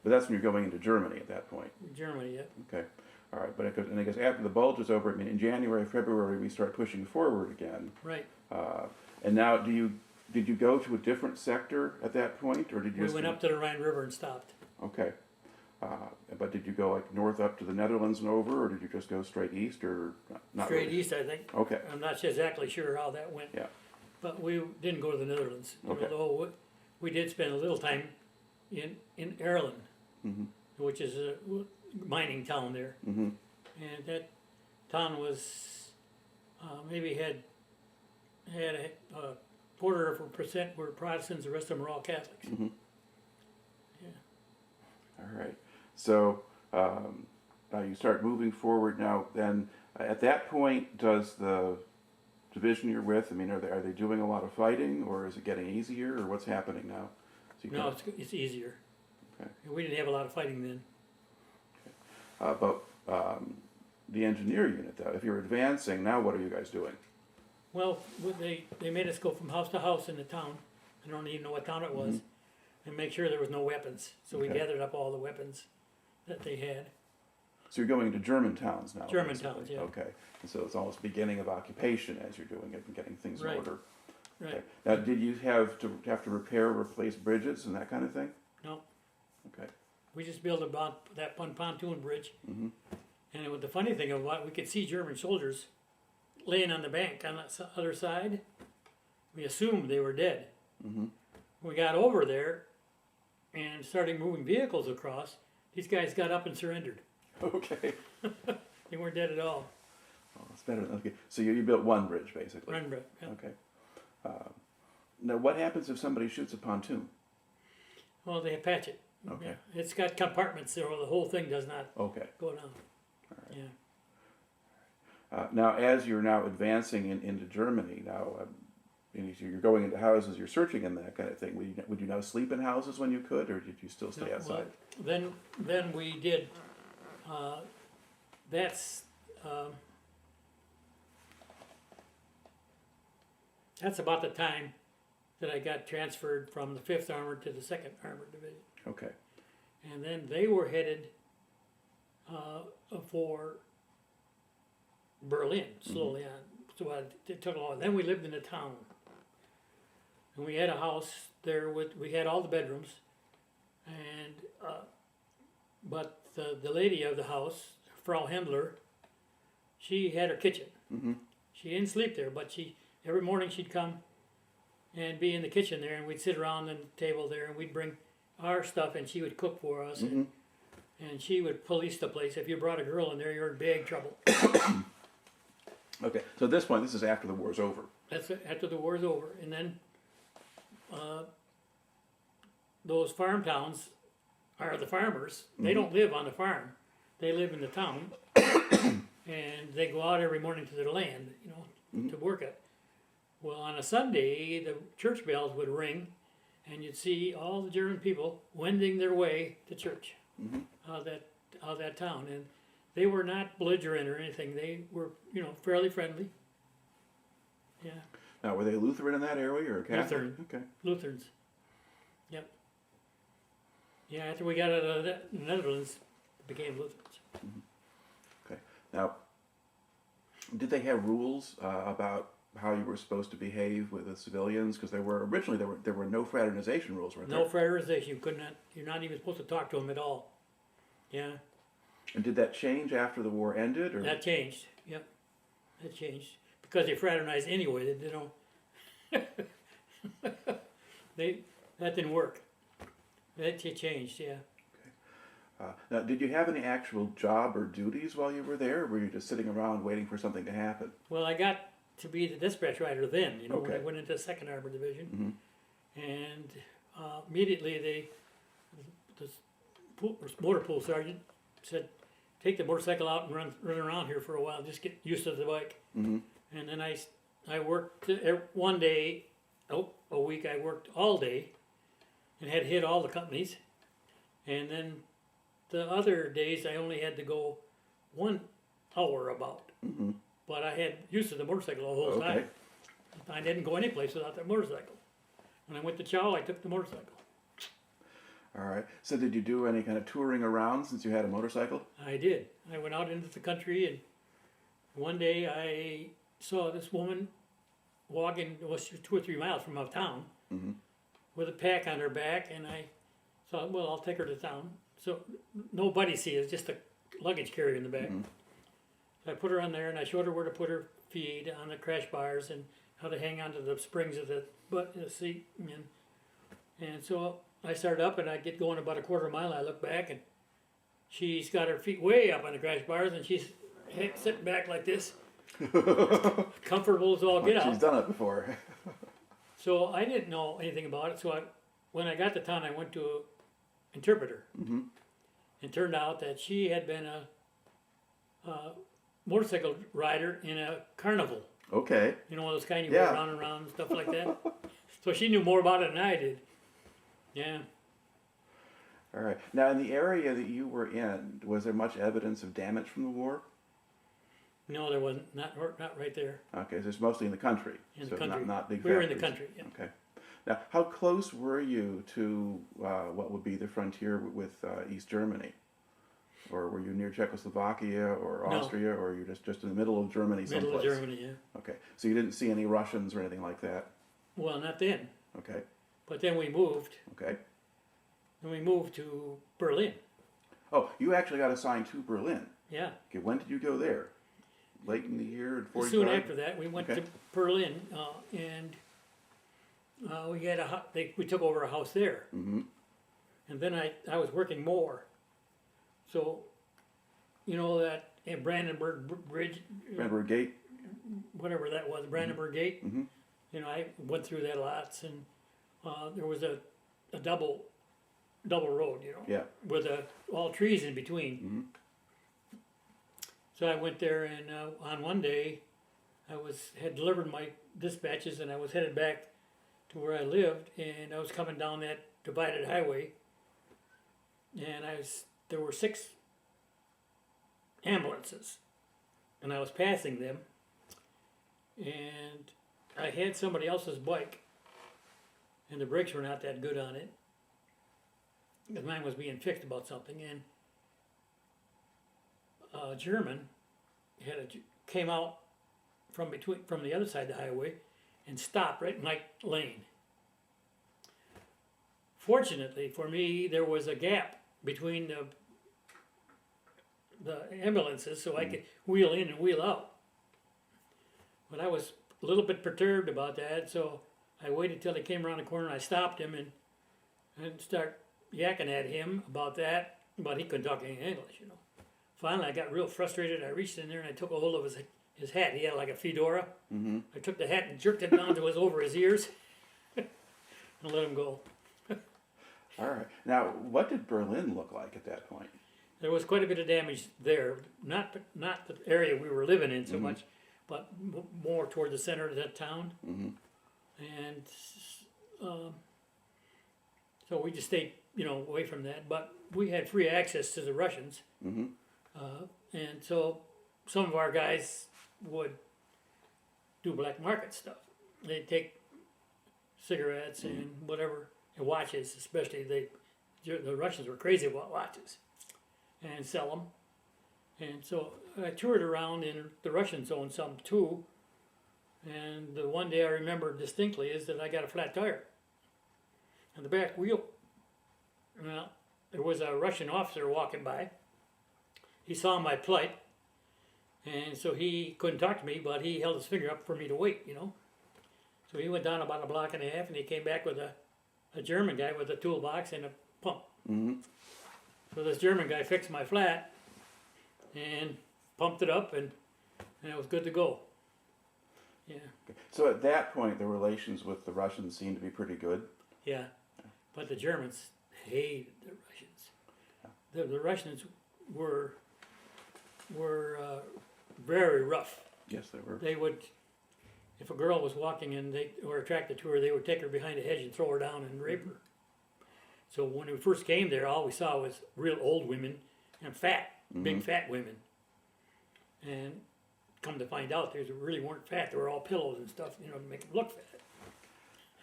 But that's when you're going into Germany at that point. Germany, yeah. Okay. All right. But I guess after the Bulge is over, in January, February, we start pushing forward again. Right. And now, did you go to a different sector at that point, or did you? We went up to the Rhine River and stopped. Okay. But did you go like north up to the Netherlands and over, or did you just go straight east, or not? Straight really? east, I think. Okay. I'm not exactly sure how that went. Yeah. But we didn't go to the Netherlands. Okay. Although we did spend a little time in Erlen, which is a mining town there. Mm-hmm. And that town was maybe had a 1/4% were Protestants, the rest of them were all Catholics. Mm-hmm. So now you start moving forward. Now, then, at that point, does the division you're with, I mean, are they doing a lot of fighting, or is it getting easier, or what's happening now? So you No, got- it's easier. Okay. We didn't have a lot of fighting then. But the engineer unit, though, if you're advancing, now what are you guys doing? Well, they made us go from house to house in the town, I don't even know what town it was, and make sure there was no weapons. So we Okay. gathered up all the weapons that they had. So you're going into German towns now. German basically. towns, yeah. Okay, and so it's almost beginning of occupation as you're doing it and getting things in Right. order. Right. Okay. Now, did you have to repair, replace bridges and that kind of thing? No, Okay. we just built that one pontoon bridge. Mm-hmm. And the funny thing about, we could see German soldiers laying on the bank on the other side. We assumed they were dead. Mm-hmm. We got over there and started moving vehicles across. These guys got up and surrendered. Okay. They weren't dead at all. Oh, that's better. Okay. So you built one bridge basically. Surrendered. Yeah. Okay. Now, what happens if somebody shoots a pontoon? Well, they patch it. Okay. Yeah. It's got compartments, so the whole thing does not Okay. go down. Yeah. Now, as you're now advancing into Germany, now you're going into houses, you're searching and that kind of thing. Would you now sleep in houses when you could, or did you still stay No, outside? well, then we did. That's about the time that I got transferred from the 5th Armored to the 2nd Armored Division. Okay. And then they were headed for Berlin slowly on. So it took a long. Then we lived in a town, and we had a house there we had all the bedrooms, and but the lady of the house, Frau Hendler, she had her kitchen. Mm-hmm. She didn't sleep there, but every morning she'd come and be in the kitchen there, and we'd sit around the table there, and we'd bring our stuff, and she would cook for us, Mm-hmm. and she would police the place. If you brought a girl in there, you're in big trouble. Okay. So at this point, this is after the war's over. That's after the war's over, and then those farm towns are the farmers. They don't live on the farm; they live in the town, and they go out every morning to their land, to work it. Well, on a Sunday, the church bells would ring, and you'd see all the German people wending their way to church out of that town, and they were not belligerent or anything. They were, fairly friendly. Yeah, Now, were they Lutheran in that area or Catholic? Lutheran. Okay. Lutherans. Yep. Yeah, after we got out of the Netherlands, it became Lutherans. Okay. Now, did they have rules about how you were supposed to behave with the civilians? Because there were no fraternization rules, weren't there? No fraternization. You could not. You're not even supposed to talk to them at all. Yeah, And did that change after the war ended, or? that changed. Yep, that changed because they fraternized anyway. They don't. That didn't work. That changed. Yeah. Now, did you have any actual job or duties while you were there, or were you just sitting around waiting for something to happen? Well, I got to be the dispatch rider then. When Okay. I went into the 2nd Armored Division, and immediately the motor pool sergeant said, "Take the motorcycle out and run around here for a while. Just get used to the bike." Mm-hmm. And then I worked one day, a week. I worked all day, and had hit all the companies, and then the other days I only had to go 1 hour about. Mm-hmm. But I had used to the motorcycle the whole Okay. time. I didn't go any place without the motorcycle. When I went to chow, I took the motorcycle. All right. So did you do any kind of touring around since you had a motorcycle? I did. I went out into the country, and one day I saw this woman walking, it was 2 or 3 miles from our town, with a pack on her back, and I thought, well, I'll take her to town. So nobody sees it, it's just a luggage carrier in the back. So I put her on there, and I showed her where to put her feet on the crash bars and how to hang onto the springs of the seat. And so I started up, and I get going about a quarter mile. I look back, and she's got her feet way up on the crash bars, and she's sitting back like this, comfortable as all get She's out. done it before. So I didn't know anything about it. So when I got to town, I went to an interpreter, and turned out that she had been a motorcycle rider in a carnival. Okay. You know, those kind you Yeah. go around and around and stuff like that. So she knew more about it than I did. Yeah. All right. Now, in the area that you were in, was there much evidence of damage from the war? No, there wasn't. Not right there. Okay, so it's mostly in the country. In so the country. Not big We were in the factories. country. Yeah. Okay. Now, how close were you to what would be the frontier with East Germany? Or were you near Czechoslovakia or No. Austria, or were you just in the middle of Germany someplace? Middle of Germany, yeah. Okay, so you didn't see any Russians or anything like that? Well, not then. Okay, But then we moved. okay. Then we moved to Berlin. Oh, you actually got assigned to Berlin. Yeah. Okay, when did you go there? Late in the year, in 45? Soon after that, we went Okay. to Berlin, and we had we took over a house there. Mm-hmm. And then I was working more. So, you know that Brandenburg Bridge, Remember Gate? whatever that was, Brandenburg Gate. Mm-hmm. You know, I went through that lots, and there was a double road, you know, Yeah. with all trees in between. Mm-hmm. So I went there, and on one day, had delivered my dispatches, and I was headed back to where I lived, and I was coming down that divided highway, and there were 6 ambulances, and I was passing them, and I had somebody else's bike, and the brakes were not that good on it, because mine was being fixed about something, and a German came out from the other side of the highway and stopped right in my lane. Fortunately for me, there was a gap between the ambulances, so I could wheel in and wheel out. But I was a little bit perturbed about that, so I waited till he came around the corner, and I stopped him and start yakking at him about that, but he couldn't talk any English, you know. Finally, I got real frustrated. I reached in there and I took a hold of his hat. He had like a fedora. Mm-hmm. I took the hat and jerked it down to over his ears and let him go. All right. Now, what did Berlin look like at that point? There was quite a bit of damage there. Not the area we were living in so Mhm. much, but more toward the center of that town. Mm-hmm. And so we just stayed, you know, away from that. But we had free access to the Russians. Mm-hmm. And so some of our guys would do black market stuff. They'd take cigarettes and whatever, and watches especially. The Russians were crazy about watches, and sell them. And so I toured around in the Russian zone some too. And the one day I remember distinctly is that I got a flat tire on the back wheel. Well, there was a Russian officer walking by. He saw my plight, and so he couldn't talk to me, but he held his finger up for me to wait, you know. So he went down about a block and a half, and he came back with a German guy with a toolbox and a pump. Mm-hmm. So this German guy fixed my flat and pumped it up, and it was good to go. Yeah, So at that point, the relations with the Russians seemed to be pretty good. yeah. But the Germans hated the Russians. The Russians were very rough. Yes, they were. They would, if a girl was walking and they were attracted to her, they would take her behind a hedge and throw her down and rape her. So when we first came there, all we saw was real old women and big fat women. And come to find out, they really weren't fat. They were all pillows and stuff, you know, to make them look fat.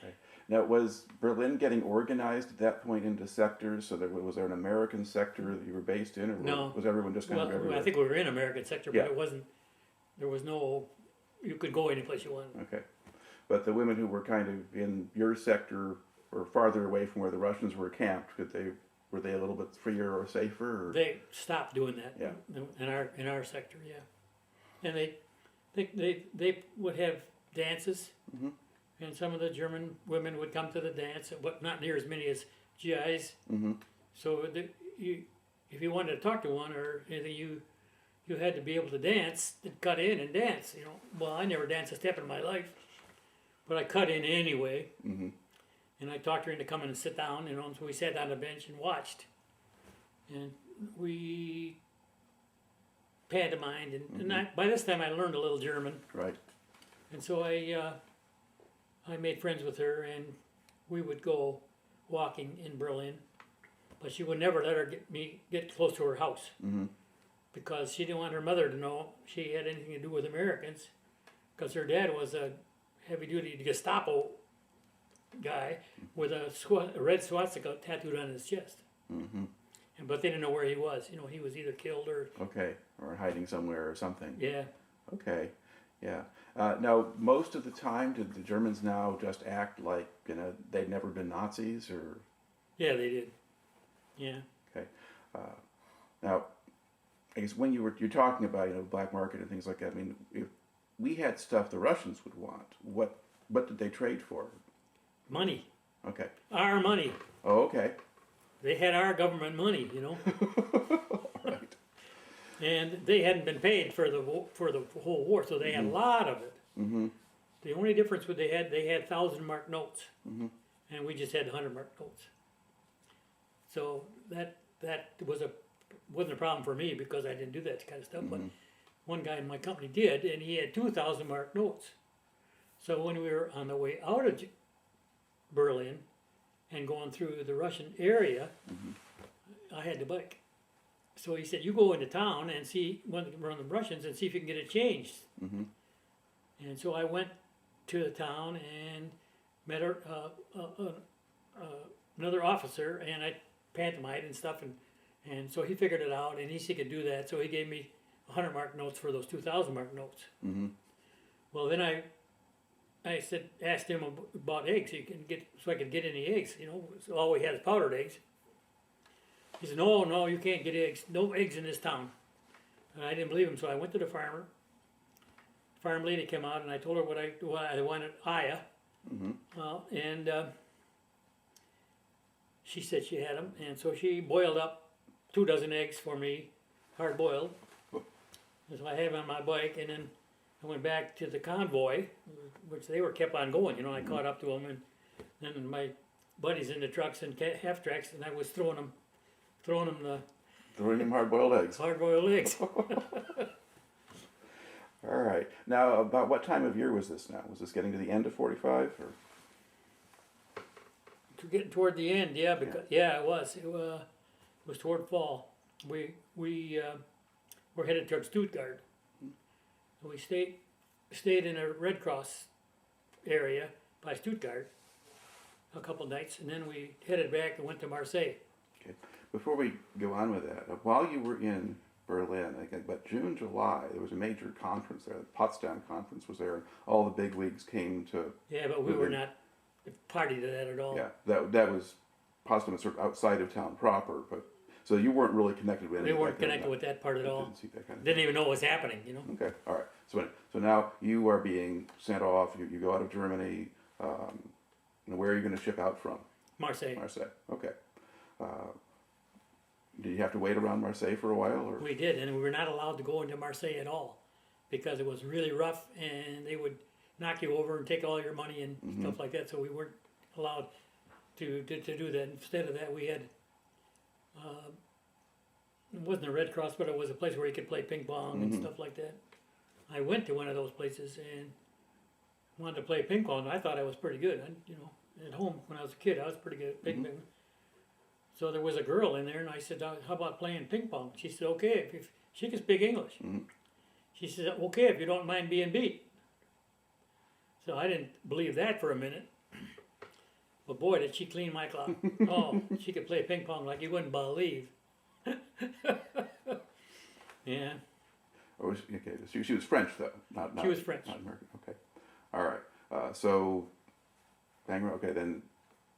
Okay. Now, was Berlin getting organized at that point into sectors? So was there an American sector that you were based in, or No. was everyone just kind of everywhere? I think we were in American sector, but Yeah. it wasn't. There was no. You could go any place you wanted. Okay. But the women who were kind of in your sector or farther away from where the Russians were camped, were they a little bit freer or safer? Or? They stopped doing that. Yeah. In our sector, yeah. And they would have dances, Mhm. and some of the German women would come to the dance, but not near as many as GIs. Mm-hmm. So if you wanted to talk to one or anything, you had to be able to dance, to cut in and dance. You know, well, I never danced a step in my life, but I cut in anyway. Mm-hmm. And I talked her into coming and sit down, you know, and so we sat on the bench and watched. and we pantomimed, and by this time I learned a little German, Right. and so I made friends with her, and we would go walking in Berlin, but she would never let her get close to her house, because she didn't want her mother to know she had anything to do with Americans, because her dad was a heavy-duty Gestapo guy with a red swastika tattooed on his chest. But they didn't know where he was. He was either killed or... Okay, or hiding somewhere or something. Yeah. Okay, yeah. Now, most of the time, did the Germans now just act like, they'd never been Nazis, or? Yeah, they did. Yeah. Okay. Now, I guess when you're talking about, black market and things like that, I mean, if we had stuff the Russians would want, what did they trade for? Money. Okay. Our money. Oh, okay. They had our government money, All right. And they hadn't been paid for the whole war, so they had a lot of it. The only difference was they had 1,000-mark notes, and we just had 100-mark notes. So that wasn't a problem for me, because I didn't do that kind of stuff. But one guy in my company did, and he had 2,000-mark notes. So when we were on the way out of Berlin and going through the Russian area, I had the bike. So he said, "You go into town and see one of the Russians and see if you can get it changed." And so I went to the town and met another officer, and I pantomimed and stuff, and so he figured it out, and he said he could do that. So he gave me 100-mark notes for those 2,000-mark notes. Well, then I asked him about eggs, so I could get any eggs. So all we had is powdered eggs. He said, "No, you can't get eggs. No eggs in this town." And I didn't believe him, so I went to the farmer. Farm lady came out, and I told her what I wanted, Aya. And she said she had them, and so she boiled up 2 dozen eggs for me, hard boiled. So I had them on my bike, and then I went back to the convoy, which they were kept on going. I caught up to them, and then my buddies in the trucks and half tracks, and I was throwing them hard-boiled eggs. Hard-boiled eggs. All right. Now, about what time of year was this now? Was this getting to the end of 45? Or? Getting toward the end, yeah, because it was. It was toward fall. We were headed toward Stuttgart. We stayed in a Red Cross area by Stuttgart a couple nights, and then we headed back and went to Marseille. Okay. Before we go on with that, while you were in Berlin, I think about June, July, there was a major conference there. The Potsdam conference was there, and all the big wigs came to. Yeah, but we were not party to that at all. Yeah, that was Potsdam, sort of outside of town proper, but so you weren't really connected with. We weren't connected with that part at all. Didn't see that kind of Didn't even know what was happening, Okay, all right. So now you are being sent off. You go out of Germany. Where are you going to ship out from? Marseille. Marseille. Okay. Did you have to wait around Marseille for a while, or? We did, and we were not allowed to go into Marseille at all because it was really rough, and they would knock you over and take all your money and stuff like that. So we weren't allowed to do that. Instead of that, we had it wasn't a Red Cross, but it was a place where you could play ping pong and stuff like that. I went to one of those places and wanted to play ping pong. I thought I was pretty good. At home when I was a kid, I was pretty good at ping pong. So there was a girl in there, and I said, "How about playing ping pong?" She said, "Okay, if she can speak English." She said, "Okay, if you don't mind being beat." So I didn't believe that for a minute. But boy, did she clean my clock. Oh, she could play ping pong like you wouldn't believe. Yeah. Oh, okay. She was French, though. Not She was French. Not American. Okay. All right. So, Bangor, okay, then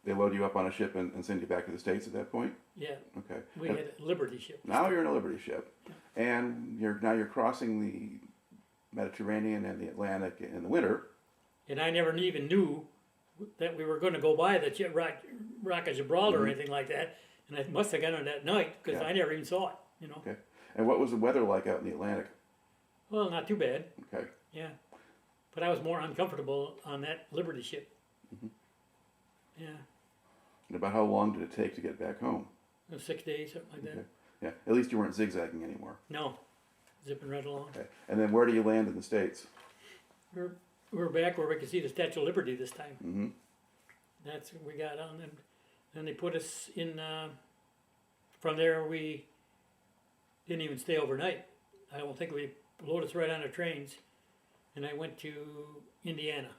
they load you up on a ship and send you back to the States at that point? Yeah. Okay. We had a Liberty ship. Now you're in a Liberty ship. And you're crossing the Mediterranean and the Atlantic in the winter. And I never even knew that we were going to go by the Rock of Gibraltar or anything like that. And I must have gone on that night because I never even saw it, Okay. And what was the weather like out in the Atlantic? Well, not too bad. Okay. Yeah. But I was more uncomfortable on that Liberty ship. Yeah. And about how long did it take to get back home? 6 days, something like that. Okay. Yeah. At least you weren't zigzagging anymore. No, zipping right along. Okay. And then where do you land in the States? We're back where we could see the Statue of Liberty this time. Mm-hmm. That's what we got on, and then they put us in. From there, we didn't even stay overnight. I don't think we loaded us right on the trains, and I went to Indiana.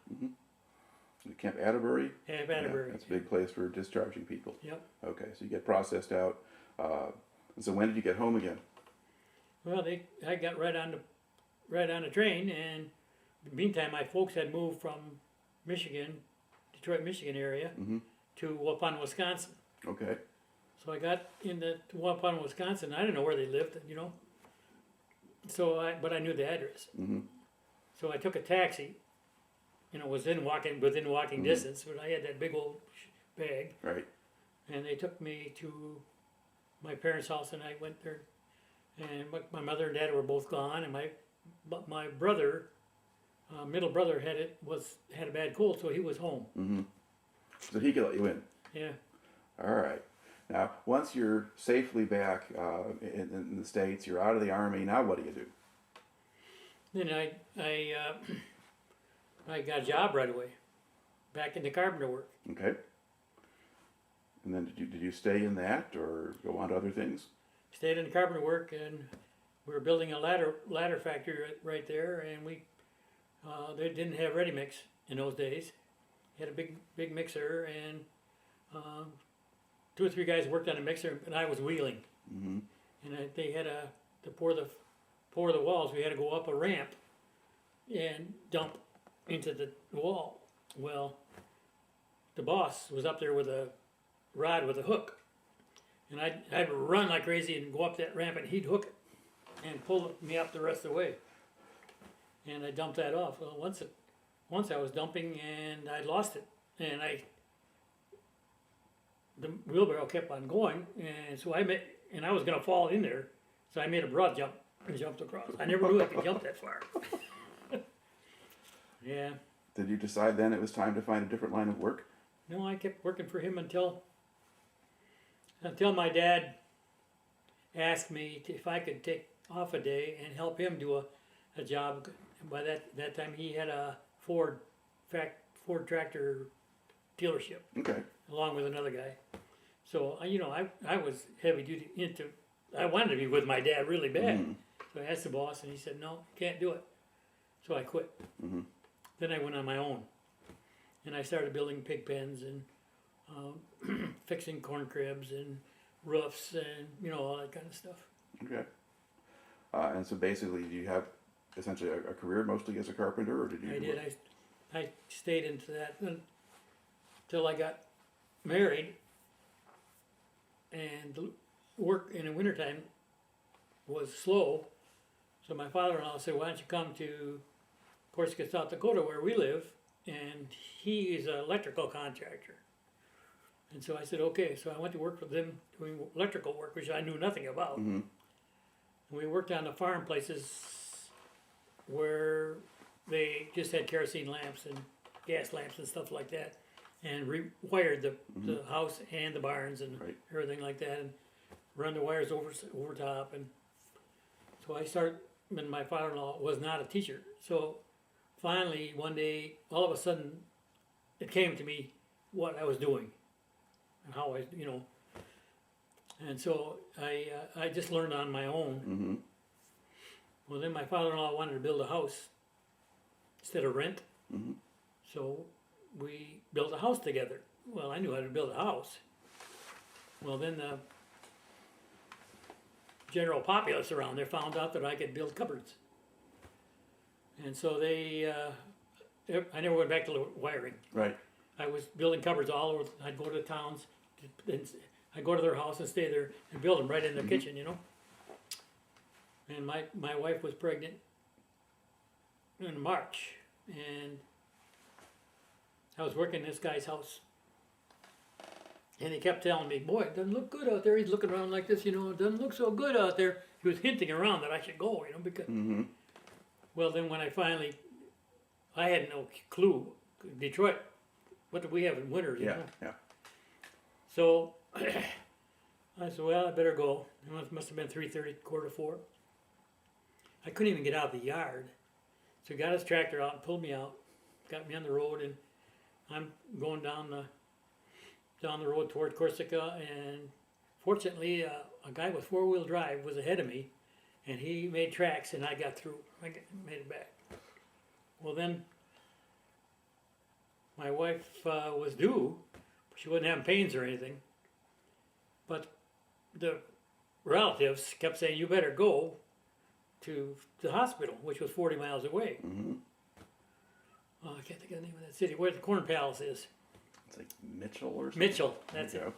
Camp Atterbury? Camp Atterbury. Yeah, that's a big place for discharging people. Yep. Okay, so you get processed out. And so when did you get home again? Well, I got right on the train, and in the meantime, my folks had moved from Michigan, Detroit, Michigan area, to Waupun, Wisconsin. Okay. So I got into Waupun, Wisconsin. I didn't know where they lived, you know. But I knew the address. So I took a taxi. You know, within walking distance, but I had that big old bag. Right. And they took me to my parents' house, and I went there. And my mother and dad were both gone, and my brother, middle brother, had a bad cold, so he was home. So he could let you in. Yeah. All right. Now, once you're safely back in the States, you're out of the Army. Now, what do you do? Then I got a job right away, back into carpenter work. Okay. And then did you stay in that or go on to other things? Stayed in carpenter work, and we were building a ladder factory right there, and they didn't have ready mix in those days. Had a big mixer, and 2 or 3 guys worked on a mixer, and I was wheeling. And they had to pour the walls. We had to go up a ramp and dump into the wall. Well, the boss was up there with a rod with a hook, and I'd run like crazy and go up that ramp, and he'd hook it and pull me up the rest of the way. And I dumped that off. Well, once I was dumping, and I lost it, and the wheelbarrow kept on going, and so I was gonna fall in there, so I made a broad jump and jumped across. I never knew I could jump that far. Yeah. Did you decide then it was time to find a different line of work? No, I kept working for him until my dad asked me if I could take off a day and help him do a job. And by that time, he had a Ford tractor dealership. Okay. Along with another guy. So I was heavy duty I wanted to be with my dad really bad. So I asked the boss, and he said, "No, can't do it." So I quit. Then I went on my own, and I started building pig pens and fixing corn cribs and roofs and all that kind of stuff. Okay. And so basically, do you have essentially a career mostly as a carpenter, or did you? I did. I stayed into that until I got married, and the work in the wintertime was slow. So my father-in-law said, "Why don't you come to Corsica, South Dakota, where we live?" And he is an electrical contractor. And so I said, okay. So I went to work for them doing electrical work, which I knew nothing about. And we worked on the farm places where they just had kerosene lamps and gas lamps and stuff like that, and rewired the house and the barns and everything like that, and run the wires over top. And so I started, and my father-in-law was not a teacher. So finally, one day, all of a sudden, it came to me what I was doing and how and so I just learned on my own. Well, then my father-in-law wanted to build a house instead of rent. So we built a house together. Well, I knew how to build a house. Well, then the general populace around there found out that I could build cupboards. And so I never went back to the wiring. Right. I was building cupboards all over. I'd go to towns, I'd go to their house and stay there and build them right in the kitchen, And my wife was pregnant in March, and I was working in this guy's house. And he kept telling me, "Boy, it doesn't look good out there." He's looking around like this, "It doesn't look so good out there." He was hinting around that I should go, because... Well, then when I had no clue. Detroit, what do we have in winters, Yeah. So I said, well, I better go. It must have been 3:30, quarter to 4. I couldn't even get out of the yard. So he got his tractor out and pulled me out, got me on the road, and I'm going down the road toward Corsica, and fortunately a guy with 4-wheel drive was ahead of me, and he made tracks, and I got through. Made it back. Well, then my wife was due. She wasn't having pains or anything, but the relatives kept saying, you better go to the hospital, which was 40 miles away. Mm-hmm. Oh, I can't think of the name of that city, where the Corn Palace is. It's like Mitchell or something? Mitchell, that's There you it.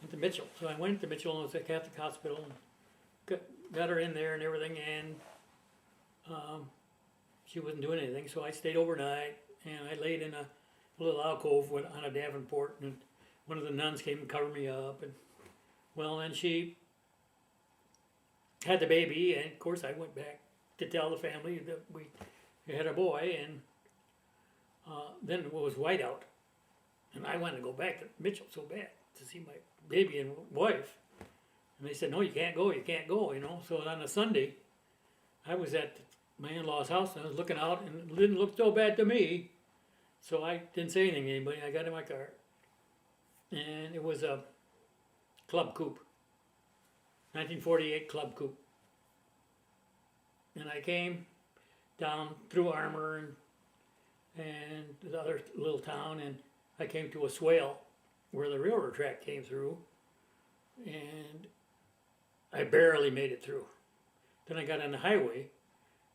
Went to Mitchell. So I went to Mitchell, and it was a Catholic hospital, and got her in there and everything, and she wasn't doing anything, so I stayed overnight, and I laid in a little alcove on a Davenport, and one of the nuns came and covered me up, and well, then she had the baby, and of course I went back to tell the family that we had a boy, and then it was whiteout, and I wanted to go back to Mitchell so bad to see my baby and wife, and they said, no, you can't go, you know. So on a Sunday, I was at my in-laws' house, and I was looking out, and it didn't look so bad to me, so I didn't say anything to anybody. I got in my car, and it was a Club Coupe, 1948 Club Coupe. And I came down through Armour and the other little town, and I came to a swale where the railroad track came through, and I barely made it through. Then I got on the highway,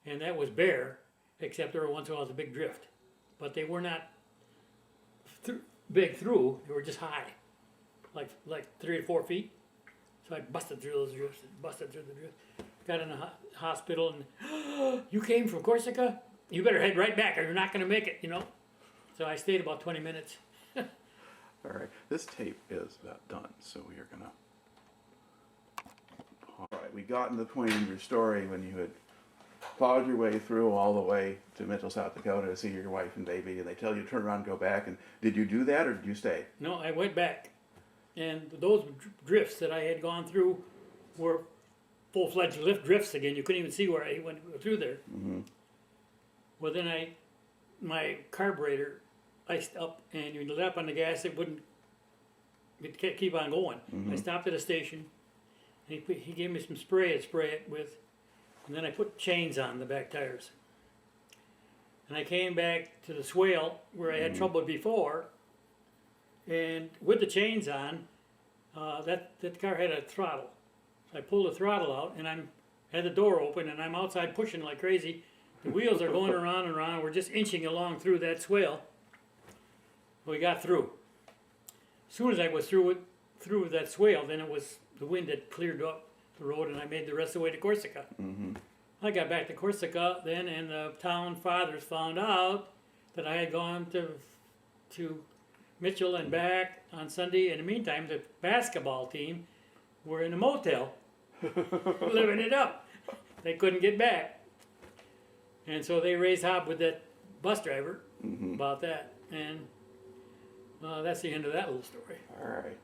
and that was bare, except there once in a while was a big drift. But they were not big through, they were just high, like 3 or 4 feet. So I busted through those drifts, got in the hospital, and you came from Corsica? You better head right back or you're not going to make it, you know. So I stayed about 20 minutes. All right, this tape is about done, so we are gonna. All right, we got to the point in your story when you had plowed your way through all the way to Mitchell, South Dakota to see your wife and baby, and they tell you to turn around and go back. And did you do that, or did you stay? No, I went back, and those drifts that I had gone through were full-fledged lift drifts again. You couldn't even see where I went through there. Mm-hmm. Well, then my carburetor iced up, and you let up on the gas, it wouldn't keep on going. Mm-hmm. I stopped at a station, and he gave me some spray to spray it with, and then I put chains on the back tires. And I came back to the swale where I had trouble before, and with the chains on, that car had a throttle. So I pulled the throttle out, and had the door open, and I'm outside pushing like crazy. The wheels are going around and around. We're just inching along through that swale. We got through. As soon as I was through that swale, then the wind had cleared up the road, and I made the rest of the way to Corsica. Mm-hmm. I got back to Corsica then, and the town fathers found out that I had gone to Mitchell and back on Sunday. In the meantime, the basketball team were in a motel, living it up. They couldn't get back. And so they raised hob with that bus driver about that. And that's the end of that little story. All right.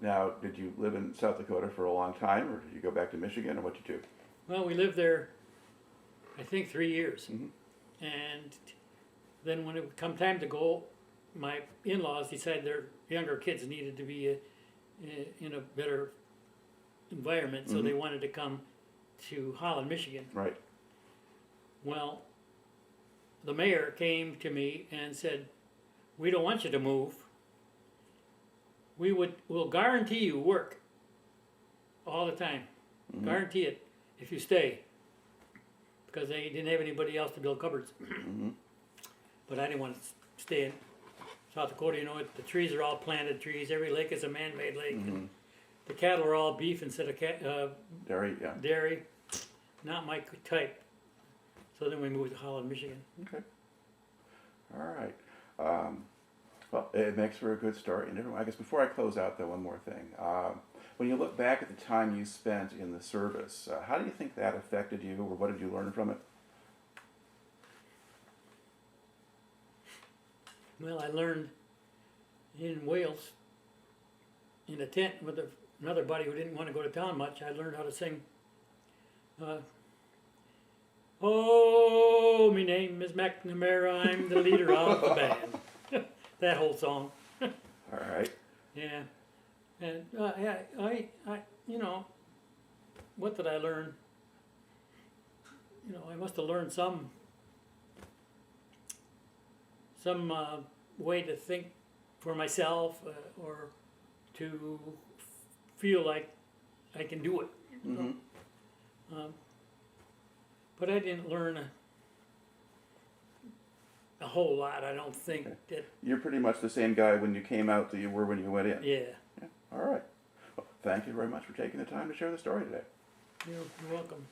Now, did you live in South Dakota for a long time, or did you go back to Michigan, or what did you do? Well, we lived there, I think, 3 years. Mm-hmm. And then when it would come time to go, my in-laws decided their younger kids needed to be in a better environment, so they wanted to come to Holland, Michigan. Right. Well, the mayor came to me and said, we don't want you to move. We'll guarantee you work all the time. Mm-hmm. Guarantee it if you stay. Because they didn't have anybody else to build cupboards. Mm-hmm. But I didn't want to stay in South Dakota. You know, the trees are all planted trees. Every lake is a man-made lake. Mm-hmm. The cattle are all beef instead of Dairy, yeah. dairy. Not my type. So then we moved to Holland, Michigan. Okay. All right. Well, it makes for a good story. And I guess before I close out, though, one more thing. When you look back at the time you spent in the service, how do you think that affected you, or what did you learn from it? Well, I learned in Wales, in a tent with another buddy who didn't want to go to town much, I learned how to sing. Oh, me name is McNamara, I'm the leader of the band. That whole song. All right. Yeah. And yeah, I, you know, what did I learn? You know, I must have learned some way to think for myself, or to feel like I can do it. You know? But I didn't learn a whole lot. I don't think that. You're pretty much the same guy when you came out that you were when you went in. Yeah. All right. Well, thank you very much for taking the time to share the story today. You're welcome.